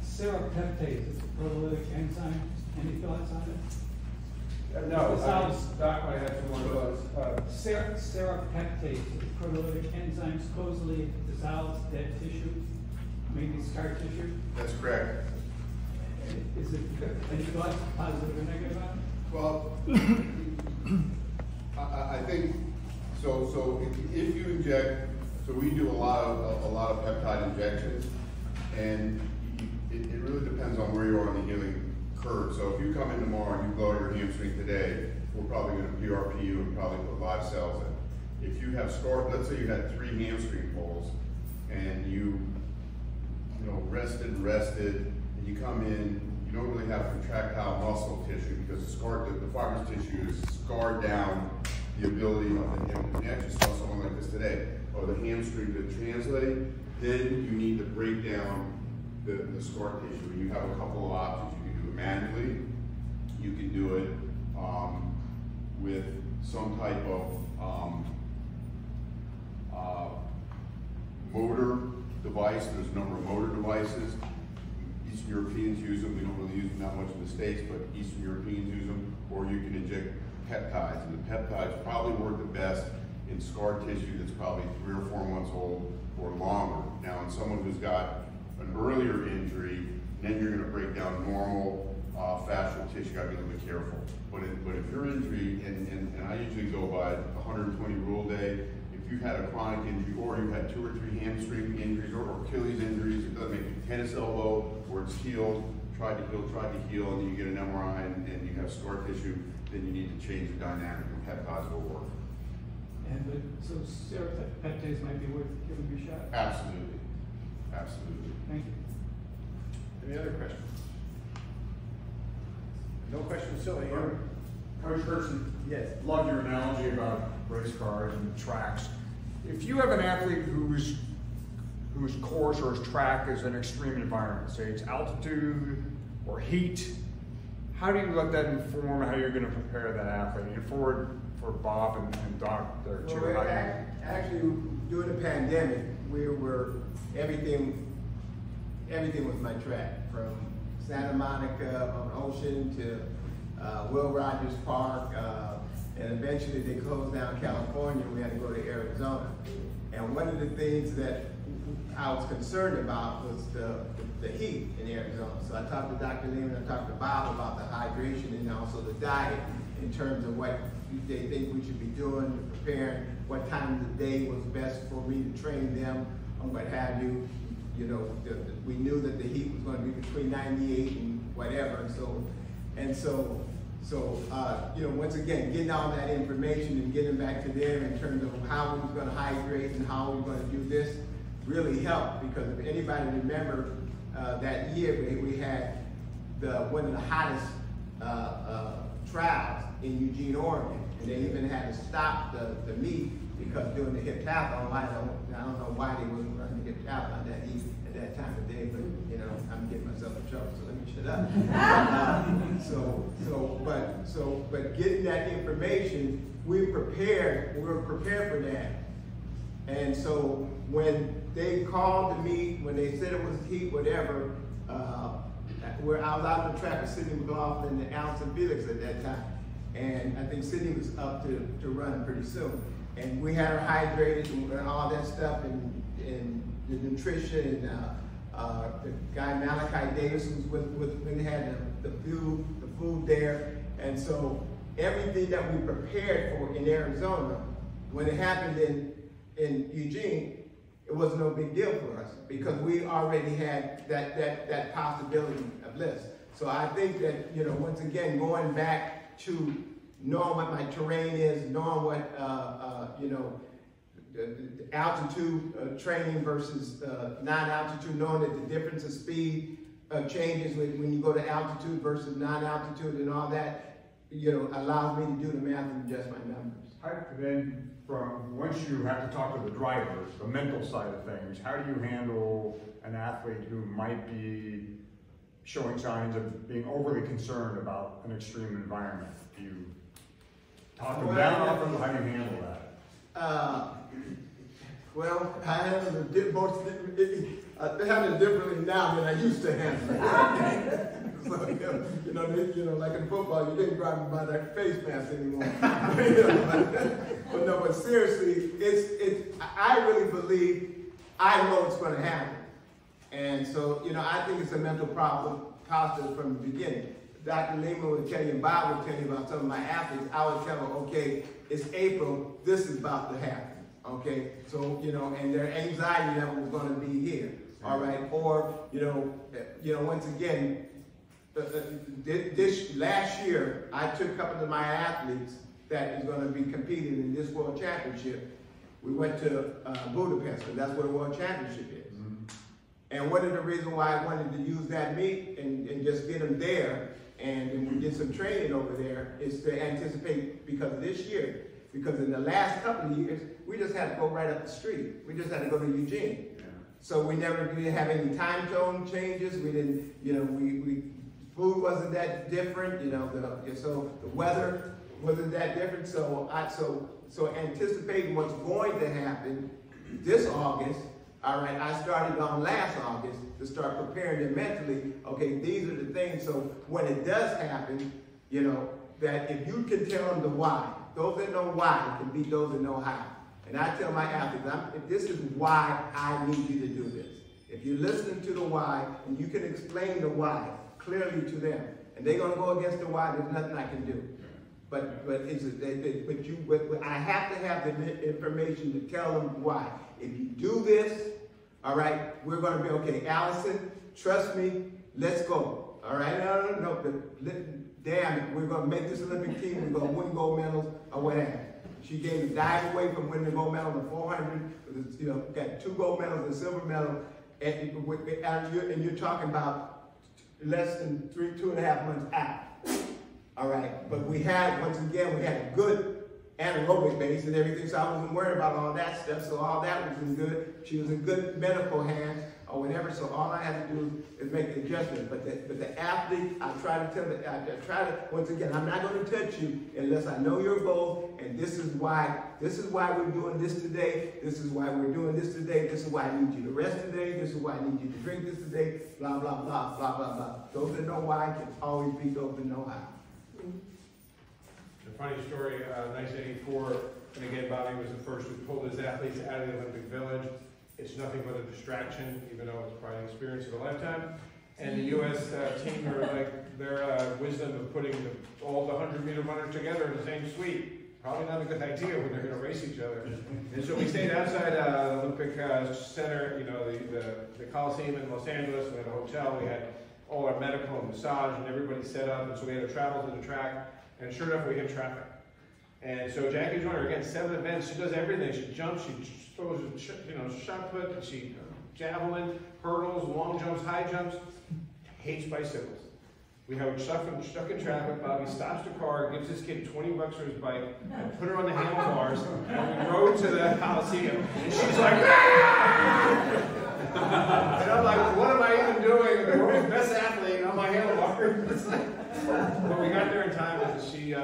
Serapeptase, it's a proteolytic enzyme. Any thoughts on it?
No, Doc might have some more thoughts.
Serapeptase is a proteolytic enzyme, supposedly it dissolves dead tissue, maybe scar tissue.
That's correct.
Is it any thoughts, positive or negative on it?
Well, I think so. If you inject, so we do a lot of peptide injections, and it really depends on where you are on the healing curve. So if you come in tomorrow and you blow your hamstring today, we're probably going to PRP you and probably put live cells in. If you have scar, let's say you had 3 hamstring pulls, and you rested, and you come in, you don't really have contractile muscle tissue because the fibrous tissue is scarred down the ability of the hip. We actually saw someone like this today, or the hamstring to translate. Then you need to break down the scar tissue. You have a couple of options. You can do it manually. You can do it with some type of motor device. There's a number of motor devices. Eastern Europeans use them. We don't really use them that much in the States, but Eastern Europeans use them. Or you can inject peptides, and the peptides probably work the best in scar tissue that's probably 3 or 4 months old or longer. Now, in someone who's got an earlier injury, then you're going to break down normal fascial tissue. You got to be a little bit careful. But if your injury, and I usually go by 120 rule day, if you've had a chronic injury or you've had 2 or 3 hamstring injuries or Achilles injuries, it doesn't make a tennis elbow where it's healed, tried to heal, and then you get an MRI and you have scar tissue, then you need to change the dynamic and peptides will work.
So seroteptase might be worth giving you a shot?
Absolutely. Absolutely.
Thank you.
Any other questions? No questions, so here.
Coach Kersee,
Yes.
love your analogy about race cars and tracks. If you have an athlete whose course or his track is an extreme environment, say it's altitude or heat, how do you let that inform how you're going to prepare that athlete? And for Bob and Doc there too.
Well, actually, during the pandemic, everything was my track, from Santa Monica on Ocean to Will Rogers Park, and eventually they closed down California. We had to go to Arizona. And one of the things that I was concerned about was the heat in Arizona. So I talked to Dr. Lehman, I talked to Bob about the hydration and also the diet in terms of what they think we should be doing, preparing, what time of the day was best for me to train them, or what have you. You know, we knew that the heat was going to be between 98 and whatever. So, you know, once again, getting all that information and getting back to them in terms of how we was going to hydrate and how we were going to do this really helped, because if anybody remember that year we had one of the hottest trials in Eugene, Oregon, and they even had to stop the meet because during the heptathlon, I don't know why they wasn't running the heptathlon that heat at that time of day, but you know, I'm getting myself in trouble, so let me shut up. But getting that information, we were prepared for that. And so when they called to me, when they said it was heat, whatever, where I was out on the track with Sidney McLaughlin and Allison Felix at that time. And I think Sidney was up to run pretty soon. And we had her hydrated and all that stuff, and the nutrition, and the guy Malachi Davis was when they had the food there. And so everything that we prepared for in Arizona, when it happened in Eugene, it was no big deal for us because we already had that possibility of bliss. So I think that, you know, once again, going back to knowing what my terrain is, knowing what, you know, the altitude training versus non-altitude, knowing that the difference of speed changes when you go to altitude versus non-altitude and all that, you know, allows me to do the math and adjust my numbers.
Then once you have to talk to the drivers, the mental side of things, how do you handle an athlete who might be showing signs of being overly concerned about an extreme environment? Do you talk them down off them? How do you handle that?
Well, I handle it differently now than I used to handle it. So, you know, like in football, you can't grab them by that face mask anymore. But seriously, I really believe I know what's going to happen. And so, you know, I think it's a mental problem process from the beginning. Dr. Lehman would tell you, and Bob would tell you about some of my athletes. I would tell them, okay, it's April, this is about to happen. Okay, so, you know, and their anxiety level is going to be here. All right, or, you know, once again, this last year, I took a couple of my athletes that is going to be competing in this World Championship. We went to Budapest, and that's where the World Championship is. Mm-hmm. And one of the reasons why I wanted to use that meet and just get them there, and we did some training over there, is to anticipate because of this year. Because in the last couple of years, we just had to go right up the street. We just had to go to Eugene. Yeah. So we didn't have any time zone changes. We didn't, you know, food wasn't that different, you know, so the weather wasn't that different. So anticipating what's going to happen this August, all right, I started on last August to start preparing them mentally. Okay, these are the things. So when it does happen, you know, that if you can tell them the why, those that know why can beat those that know how. And I tell my athletes, this is why I need you to do this. If you listen to the why and you can explain the why clearly to them, and they're going to go against the why, there's nothing I can do. But I have to have the information to tell them why. If you do this, all right, we're going to be okay. Allison, trust me, let's go. All right, no, damn it, we're going to make this Olympic team. We're going to win gold medals or whatever. She gave a dive away from winning the gold medal in the 400. You know, got 2 gold medals and a silver medal, and you're talking about less than 2.5 months out. All right, but we had, once again, we had a good anaerobic base and everything, so I wasn't worried about all that stuff, so all that was in good. She was in good medical hands or whatever, so all I had to do is make the adjustment. But the athlete, I try to, once again, I'm not going to touch you unless I know your goals, and this is why we're doing this today, this is why we're doing this today, this is why I need you to rest today, this is why I need you to drink this today, blah, blah, blah, blah, blah, blah. Those that know why can always beat those that know how.
A funny story, 1984, and again, Bobby was the first who pulled his athletes out of the Olympic Village. It's nothing but a distraction, even though it's probably an experience of a lifetime. And the U.S. team are like, their wisdom of putting all the 100-meter runners together in the same suite. Probably not a good idea when they're going to race each other. And so we stayed outside the Olympic Center, you know, the Coliseum in Los Angeles. We had a hotel, we had all our medical and massage and everybody set up, and so we had to travel to the track. And sure enough, we hit traffic. And so Jackie Joyner, again, 7 events. She does everything. She jumps, she throws, you know, shot put, she javelin, hurdles, long jumps, high jumps. Hates bicycles. We have her stuck in traffic. Bobby stops the car, gives this kid $20 for his bike, and put her on the handlebars, and we rode to the Coliseum. And she's like, ah! And I'm like, what am I even doing? The world's best athlete on my handlebars. But we got there in time, and she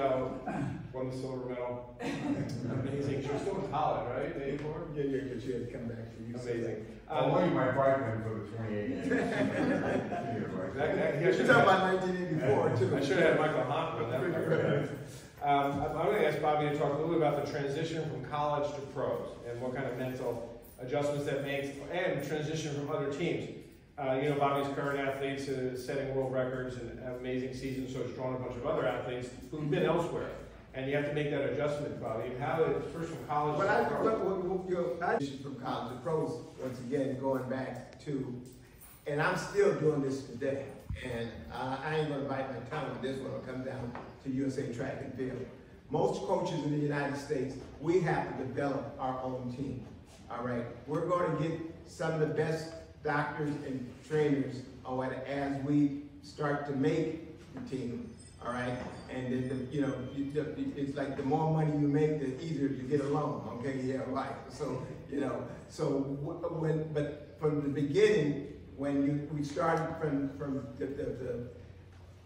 won the silver medal. Amazing. She was still in college, right? 84?
Yeah, because she had to come back for you.
Amazing.
I'll loan you my bike then for the 28 years.
You're talking about 1984, too.
I should have had Michael Hahn on that. I'm going to ask Bobby to talk a little bit about the transition from college to pros and what kind of mental adjustments that makes, and transition from other teams. You know, Bobby's current athletes setting world records and amazing seasons, so it's drawn a bunch of other athletes who've been elsewhere. And you have to make that adjustment, Bobby. How did first from college to pros?
I from college to pros, once again, going back to, and I'm still doing this today. And I ain't going to bite my tongue on this one. It'll come down to USA Track and Field. Most coaches in the United States, we have to develop our own team. All right, we're going to get some of the best doctors and trainers as we start to make the team. All right, and you know, it's like the more money you make, the easier to get along. Okay, yeah, right. So you know, but from the beginning, when we started from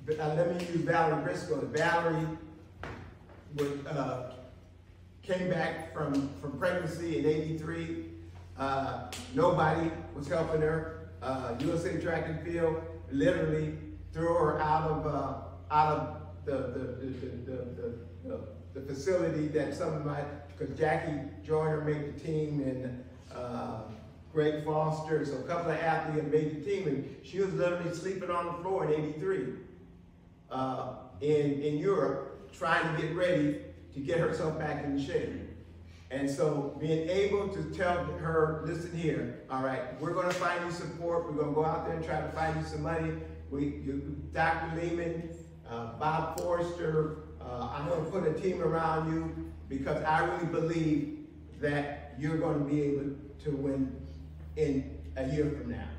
let me use Valerie Briscoe. Valerie came back from pregnancy in '83. Nobody was helping her. USA Track and Field literally threw her out of the facility that some of my, because Jackie Joyner made the team, and Greg Forster, so a couple of athletes made the team, and she was literally sleeping on the floor in '83 in Europe, trying to get ready to get herself back in shape. And so being able to tell her, listen here, all right, we're going to find you support. We're going to go out there and try to find you some money. Dr. Lehman, Bob Forster, I'm going to put a team around you because I really believe that you're going to be able to win in a year from now.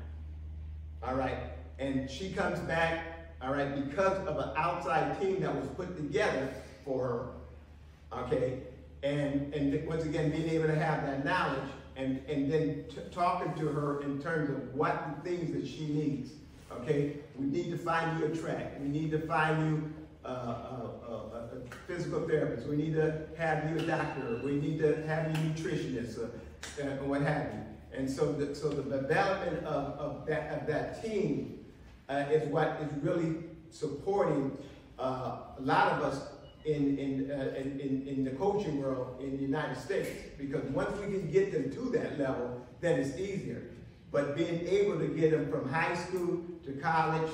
All right. And she comes back, all right, because of an outside team that was put together for her, okay? And once again, being able to have that knowledge and then talking to her in terms of what the things that she needs, okay? We need to find you a track. We need to find you a physical therapist. We need to have you a doctor. We need to have you a nutritionist. and what have you. And so the development of that team is what is really supporting a lot of us in the coaching world in the United States. Because once we can get them to that level, then it's easier. But being able to get them from high school to college,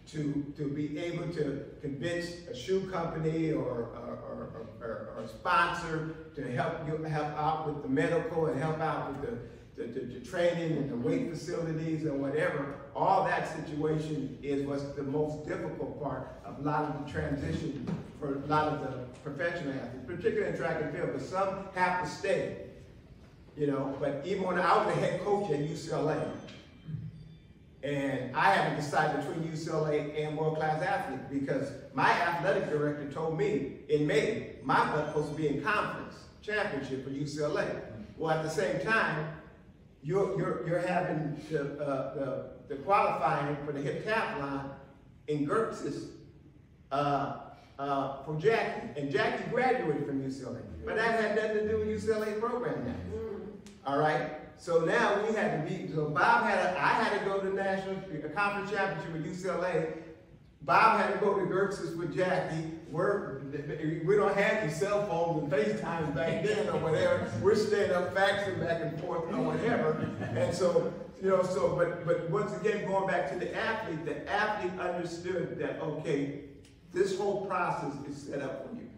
to be able to convince a shoe company or a sponsor to help out with the medical and help out with the training and the weight facilities and whatever, all that situation is what's the most difficult part of a lot of the transition for a lot of the professional athletes, particularly in track and field, but some have to stay. You know, but even when I was the head coach at UCLA, and I had to decide between UCLA and world-class athletes because my athletic director told me in May, my butt was supposed to be in conference championship for UCLA. Well, at the same time, you're having the qualifying for the heptathlon in Gertz's for Jackie, and Jackie graduated from UCLA, but that had nothing to do with UCLA program now. All right, so now we had to be. So I had to go to the national conference championship with UCLA. Bob had to go to Gertz's with Jackie. We don't have these cell phones and FaceTimes back then or whatever. We're staying up faxing back and forth or whatever. And so, you know, but once again, going back to the athlete understood that, okay, this whole process is set up for you,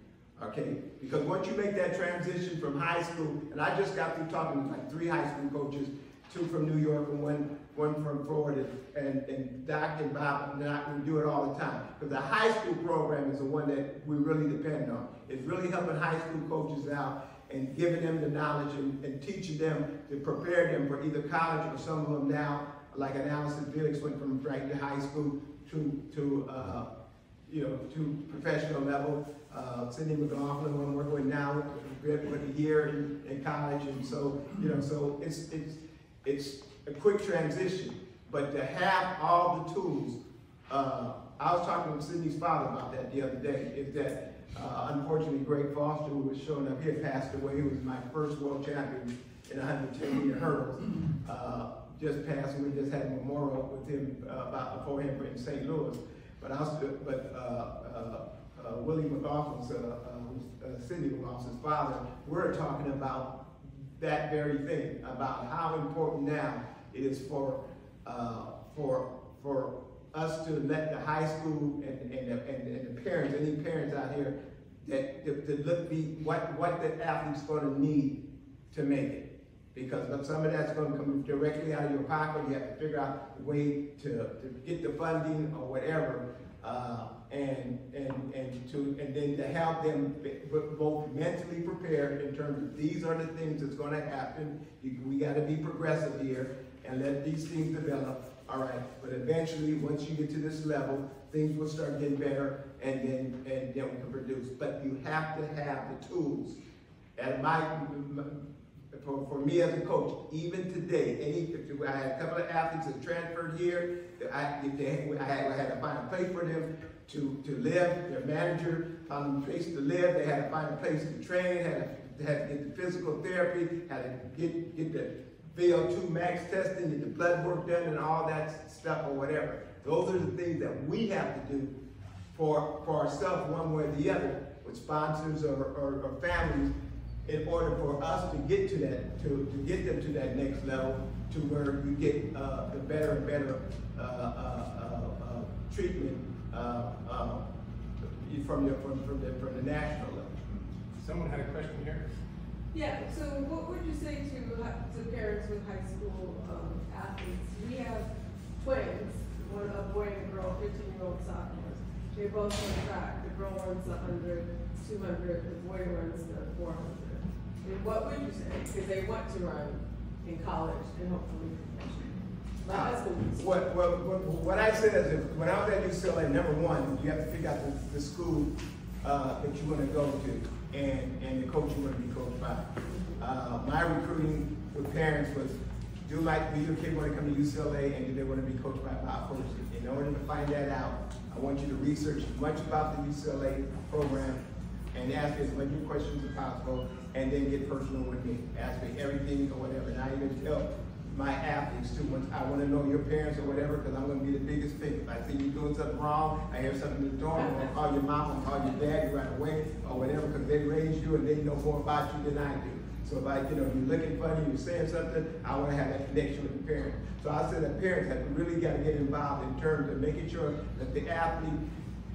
okay? Because once you make that transition from high school, and I just got through talking to like 3 high school coaches, 2 from New York and one from Florida, and Doc and Bob, and we do it all the time. Because the high school program is the one that we really depend on. It's really helping high school coaches out and giving them the knowledge and teaching them to prepare them for either college or some of them now, like an Allison Felix went from right to high school to professional level. Cindy McLaughlin, who I'm working with now, with a year in college, and so so it's a quick transition. But to have all the tools, I was talking with Cindy's father about that the other day. Is that unfortunately Greg Forster, who was showing up here, passed away. He was my first world champion in 110-meter hurdles. Just passed, and we just had a memorial with him before him in St. Louis. But Willie McLaughlin's, Cindy McLaughlin's father, we're talking about that very thing, about how important now it is for us to let the high school and the parents, any parents out here, that to look what the athlete's going to need to make it. Because some of that's going to come directly out of your pocket. You have to figure out a way to get the funding or whatever, and then to help them both mentally prepared in terms of these are the things that's going to happen. We got to be progressive here and let these things develop. All right, but eventually, once you get to this level, things will start getting better, and then we can produce. But you have to have the tools. And for me as a coach, even today, I had a couple of athletes that transferred here. I had to find a place for them to live. Their manager found them a place to live. They had to find a place to train. Had to get the physical therapy. Had to get the VO2 max testing, get the blood work done, and all that stuff or whatever. Those are the things that we have to do for ourselves, one way or the other, with sponsors or families, in order for us to get to that, to get them to that next level, to where you get the better and better treatment from the national level.
Someone had a question here.
Yeah. So, what would you say to parents with high school athletes? We have twins, a boy and a girl, 15-year-old sophomores. They both run track. The girl runs the 100, 200. The boy runs the 400. And what would you say? Because they want to run in college and hopefully professional. My husband.
What I said is, when I was at UCLA, number one, you have to figure out the school that you want to go to and the coach you want to be coached by. My recruiting with parents was, do your kid want to come to UCLA, and do they want to be coached by Bob Forster? In order to find that out, I want you to research as much about the UCLA program and ask me as many questions as possible, and then get personal with me. Ask me everything or whatever, and I even tell my athletes too, once I want to know your parents or whatever, because I'm going to be the biggest fix. If I see you doing something wrong, I hear something in the door, I'm going to call your mom, I'm going to call your daddy right away, or whatever, because they raised you and they know more about you than I do. So if you're looking funny, you're saying something, I want to have that connection with the parent. So I said that parents have really got to get involved in terms of making sure that the athlete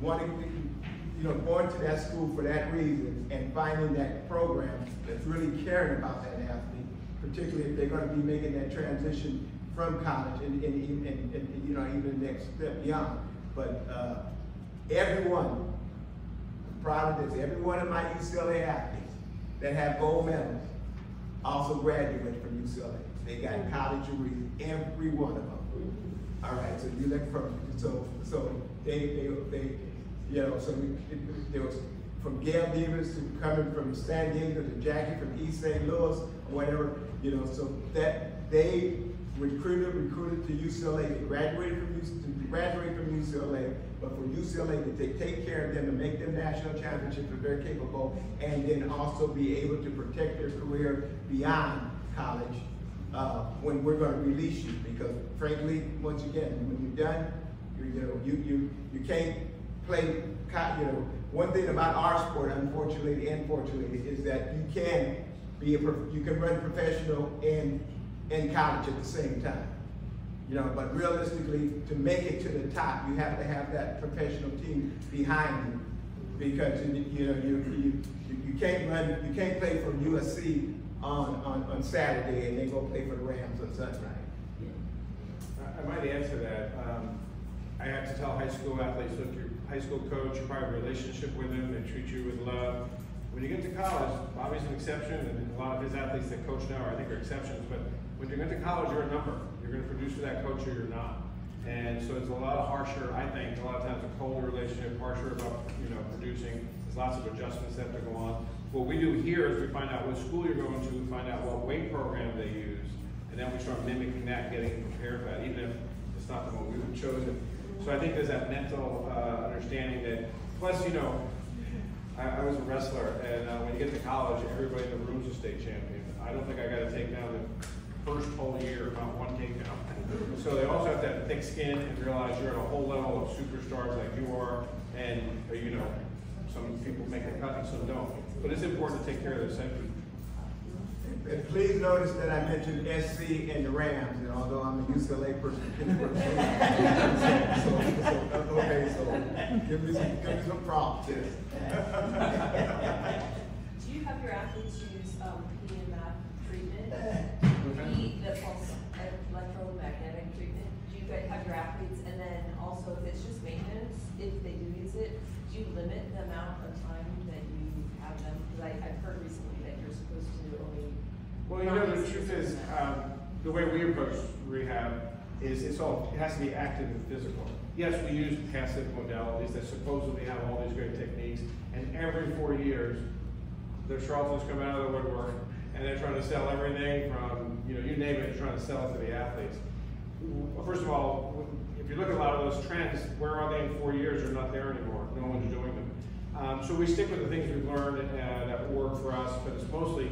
wanting to, going to that school for that reason and finding that program that's really caring about that athlete, particularly if they're going to be making that transition from college and even the next step beyond. But everyone, I'm proud of this, every one of my UCLA athletes that have gold medals also graduated from UCLA. They got college degrees, every one of them. All right, so you look from, so they there was from Gail Davis to coming from San Diego to Jackie from East St. Louis or whatever, so that they recruited to UCLA, they graduated from UCLA, but for UCLA to take care of them and make them national championships if they're capable, and then also be able to protect their career beyond college when we're going to release you. Because frankly, once again, when you're done, you can't play. One thing about our sport, unfortunately and fortunately, is that you can run professional and college at the same time. But realistically, to make it to the top, you have to have that professional team behind you, because you can't play for USC on Saturday and then go play for the Rams on Sunday.
I might add to that. I have to tell high school athletes, look, your high school coach, you probably have a relationship with them, they treat you with love. When you get to college, Bobby's an exception, and a lot of his athletes that coach now, I think, are exceptions, but when you get to college, you're a number. You're going to produce for that coach or you're not. And so it's a lot harsher, I think, a lot of times a colder relationship, harsher about, producing. There's lots of adjustments that have to go on. What we do here is we find out what school you're going to, we find out what weight program they use, and then we start mimicking that, getting prepared for that, even if it's not the one we would have chosen. So I think there's that mental understanding that, plus, I was a wrestler, and when you get to college, everybody in the room's a state champion. I don't think I got to take down the first whole year, not one takedown. So they also have to have thick skin and realize you're at a whole level of superstars like you are, and some people make the cut and some don't. But it's important to take care of the safety.
And please notice that I mentioned SC and the Rams, and although I'm a UCLA person, so give me some props.
Do you have your athletes use PEMF treatment? The pulse electromagnetic treatment? Do you guys have your athletes, and then also if it's just maintenance, if they do use it, do you limit the amount of time that you have them? Because I've heard recently that you're supposed to only.
Well, the truth is, the way we approach rehab is it has to be active and physical. Yes, we use passive modalities that supposedly have all these great techniques, and every 4 years, the charlatans come out of the woodwork, and they're trying to sell everything from, you name it, they're trying to sell it to the athletes. First of all, if you look at a lot of those trends, where are they in 4 years? They're not there anymore. No one's doing them. So we stick with the things we've learned that work for us, but it's mostly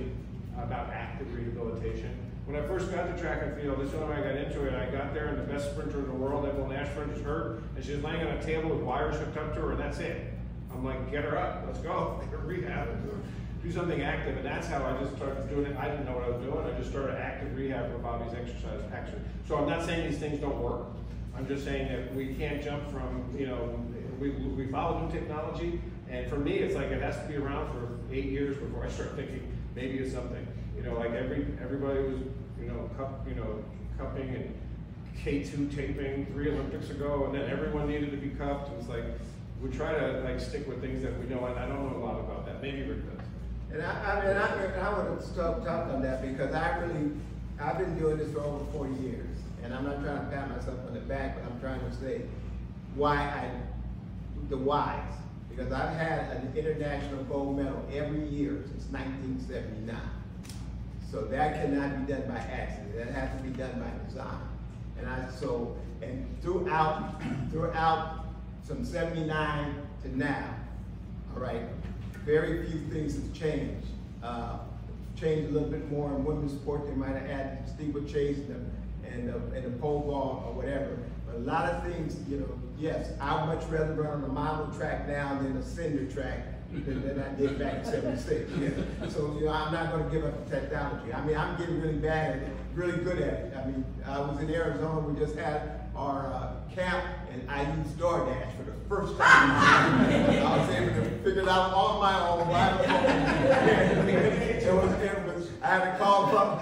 about active rehabilitation. When I first got to track and field, this is when I got into it. I got there, and the best sprinter in the world, Evelyn Ashford, is hurt, and she's laying on a table with wires hooked up to her, and that's it. I'm like, get her up, let's go, rehab, do something active, and that's how I just started doing it. I didn't know what I was doing. I just started active rehab for Bobby's exercise action. So I'm not saying these things don't work. I'm just saying that we can't jump from, we follow new technology, and for me, it's like it has to be around for 8 years before I start thinking maybe it's something. Like everybody was, cupping and K2 taping 3 Olympics ago, and then everyone needed to be cupped. It's like we try to stick with things that we know, and I don't know a lot about that. Maybe Rick does.
And I want to talk on that, because I've been doing this for over 40 years, and I'm not trying to pat myself on the back, but I'm trying to say the whys. Because I've had an international gold medal every year since 1979. So that cannot be done by accident. That has to be done by design. And throughout from 79 to now, all right, very few things have changed. Changed a little bit more in women's sport. They might have added steeplechase and the pole vault or whatever. But a lot of things, you know, yes, I'd much rather run on a mile track now than a cinder track than I did back in '76. Yeah. So, you know, I'm not going to give up the technology. I mean, I'm getting really bad at it, really good at it. I mean, I was in Arizona. We just had our camp, and I used DoorDash for the first time. I was able to figure it out on my own. I had to call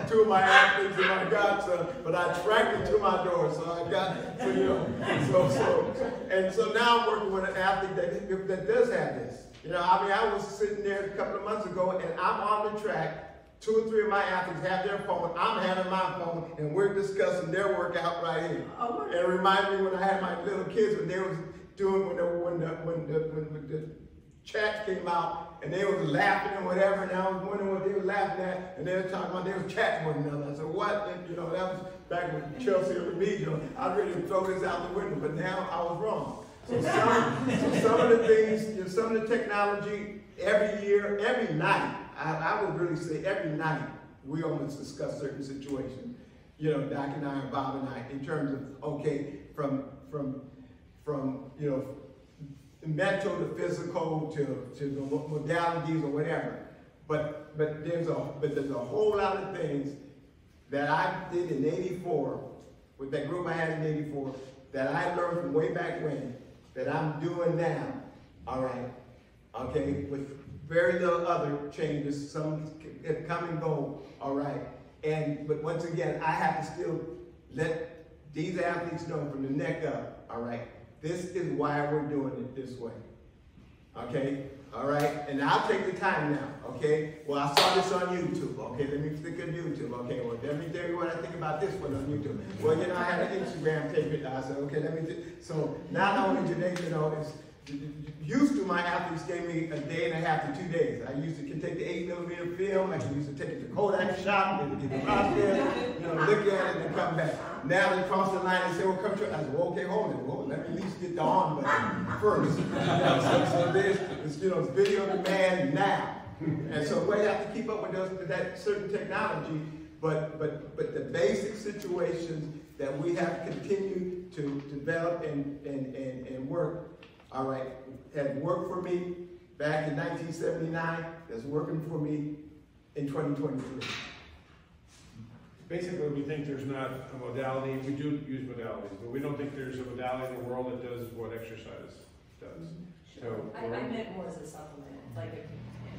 two of my athletes and my godson, but I tracked it to my door, so I got, so, you know, so now I'm working with an athlete that does have this. You know, I mean, I was sitting there a couple of months ago, and I'm on the track. 2 or 3 of my athletes have their phone. I'm having my phone, and we're discussing their workout right here. Oh, and it reminded me when I had my little kids when they was doing when the chat came out, and they was laughing and whatever, and I was wondering what they were laughing at, and they were talking about they was chatting one another. I said, what? And, you know, that was back when Chelsea or Remedial. I was ready to throw this out the window, but now I was wrong. So some of the things, you know, some of the technology, every year, every night, I would really say every night, we almost discuss certain situations. You know, Doc and I, or Bob and I, in terms of, okay, from you know, mental to physical to the modalities or whatever. But there's a whole lot of things that I did in '84, with that group I had in '84, that I learned from way back when, that I'm doing now, all right, okay, with very little other changes, some come and go, all right. But once again, I have to still let these athletes know from the neck up, all right, this is why we're doing it this way, okay, all right? And I'll take the time now, okay? Well, I saw this on YouTube, okay? Let me stick on YouTube, okay? Well, let me tell you what I think about this one on YouTube. Well, you know, I had an Instagram tape it. I said, okay, so not only today, you know, used to my athletes gave me a day and a half to 2 days. I used to take the 8mm film, I used to take it to Kodak shop, and get the out there, you know, look at it and come back. Now they cross the line and say, well, come to, I said, well, okay, hold it. Well, let me at least get the on button first. So there's, you know, it's video demand now. And so we have to keep up with that certain technology, but the basic situations that we have continued to develop and work, all right, had worked for me back in 1979, that's working for me in 2023.
Basically, we think there's not a modality. We do use modalities, but we don't think there's a modality in the world that does what exercise does.
Sure. So I meant more as a supplement, like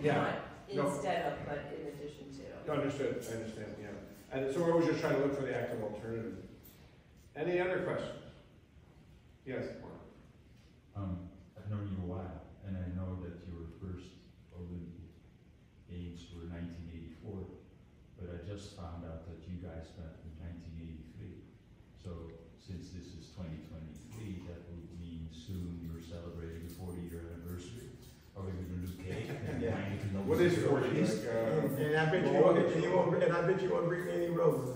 not
instead of, but in addition to.
Understood. I understand. Yeah. And so we're always just trying to look for the active alternative. Any other questions? Yes.
I've known you a while, and I know that your first Olympic Games were 1984, but I just found out that you guys met in 1983. So since this is 2023, that would mean soon you're celebrating the 40-year anniversary. Are we going to do cake?
Yeah.
What is 40?
And I bet you won't bring me any roses.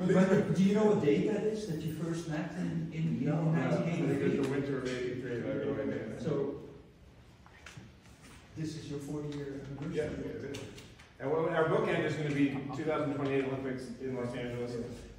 But do you know what date that is that you first met in 1983?
Because the winter of '83, I go in.
So this is your 40-year anniversary.
Yeah, it is. And our bookend is going to be 2028 Olympics in Los Angeles.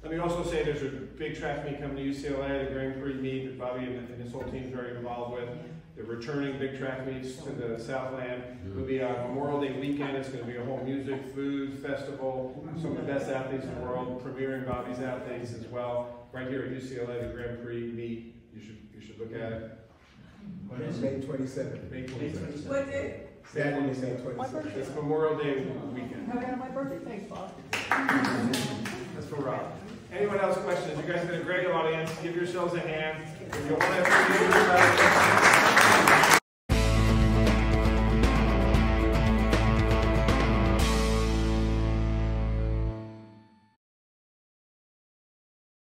Let me also say there's a big track meet coming to UCLA, the Grand Prix meet that Bobby and his whole team is very involved with. They're returning big track meets to the Southland. It'll be a Memorial Day weekend. It's going to be a whole music, food, festival. Some of the best athletes in the world, premiering Bobby's athletes as well. Right here at UCLA, the Grand Prix meet. You should look at it.
When is May 27th?
May 27th.
What day?
Saturday, May 27th.
It's Memorial Day weekend.
Have I got my birthday? Thanks, Bob.
That's for Rob. Anyone else questions? You guys have been a great audience. Give yourselves a hand. If you want to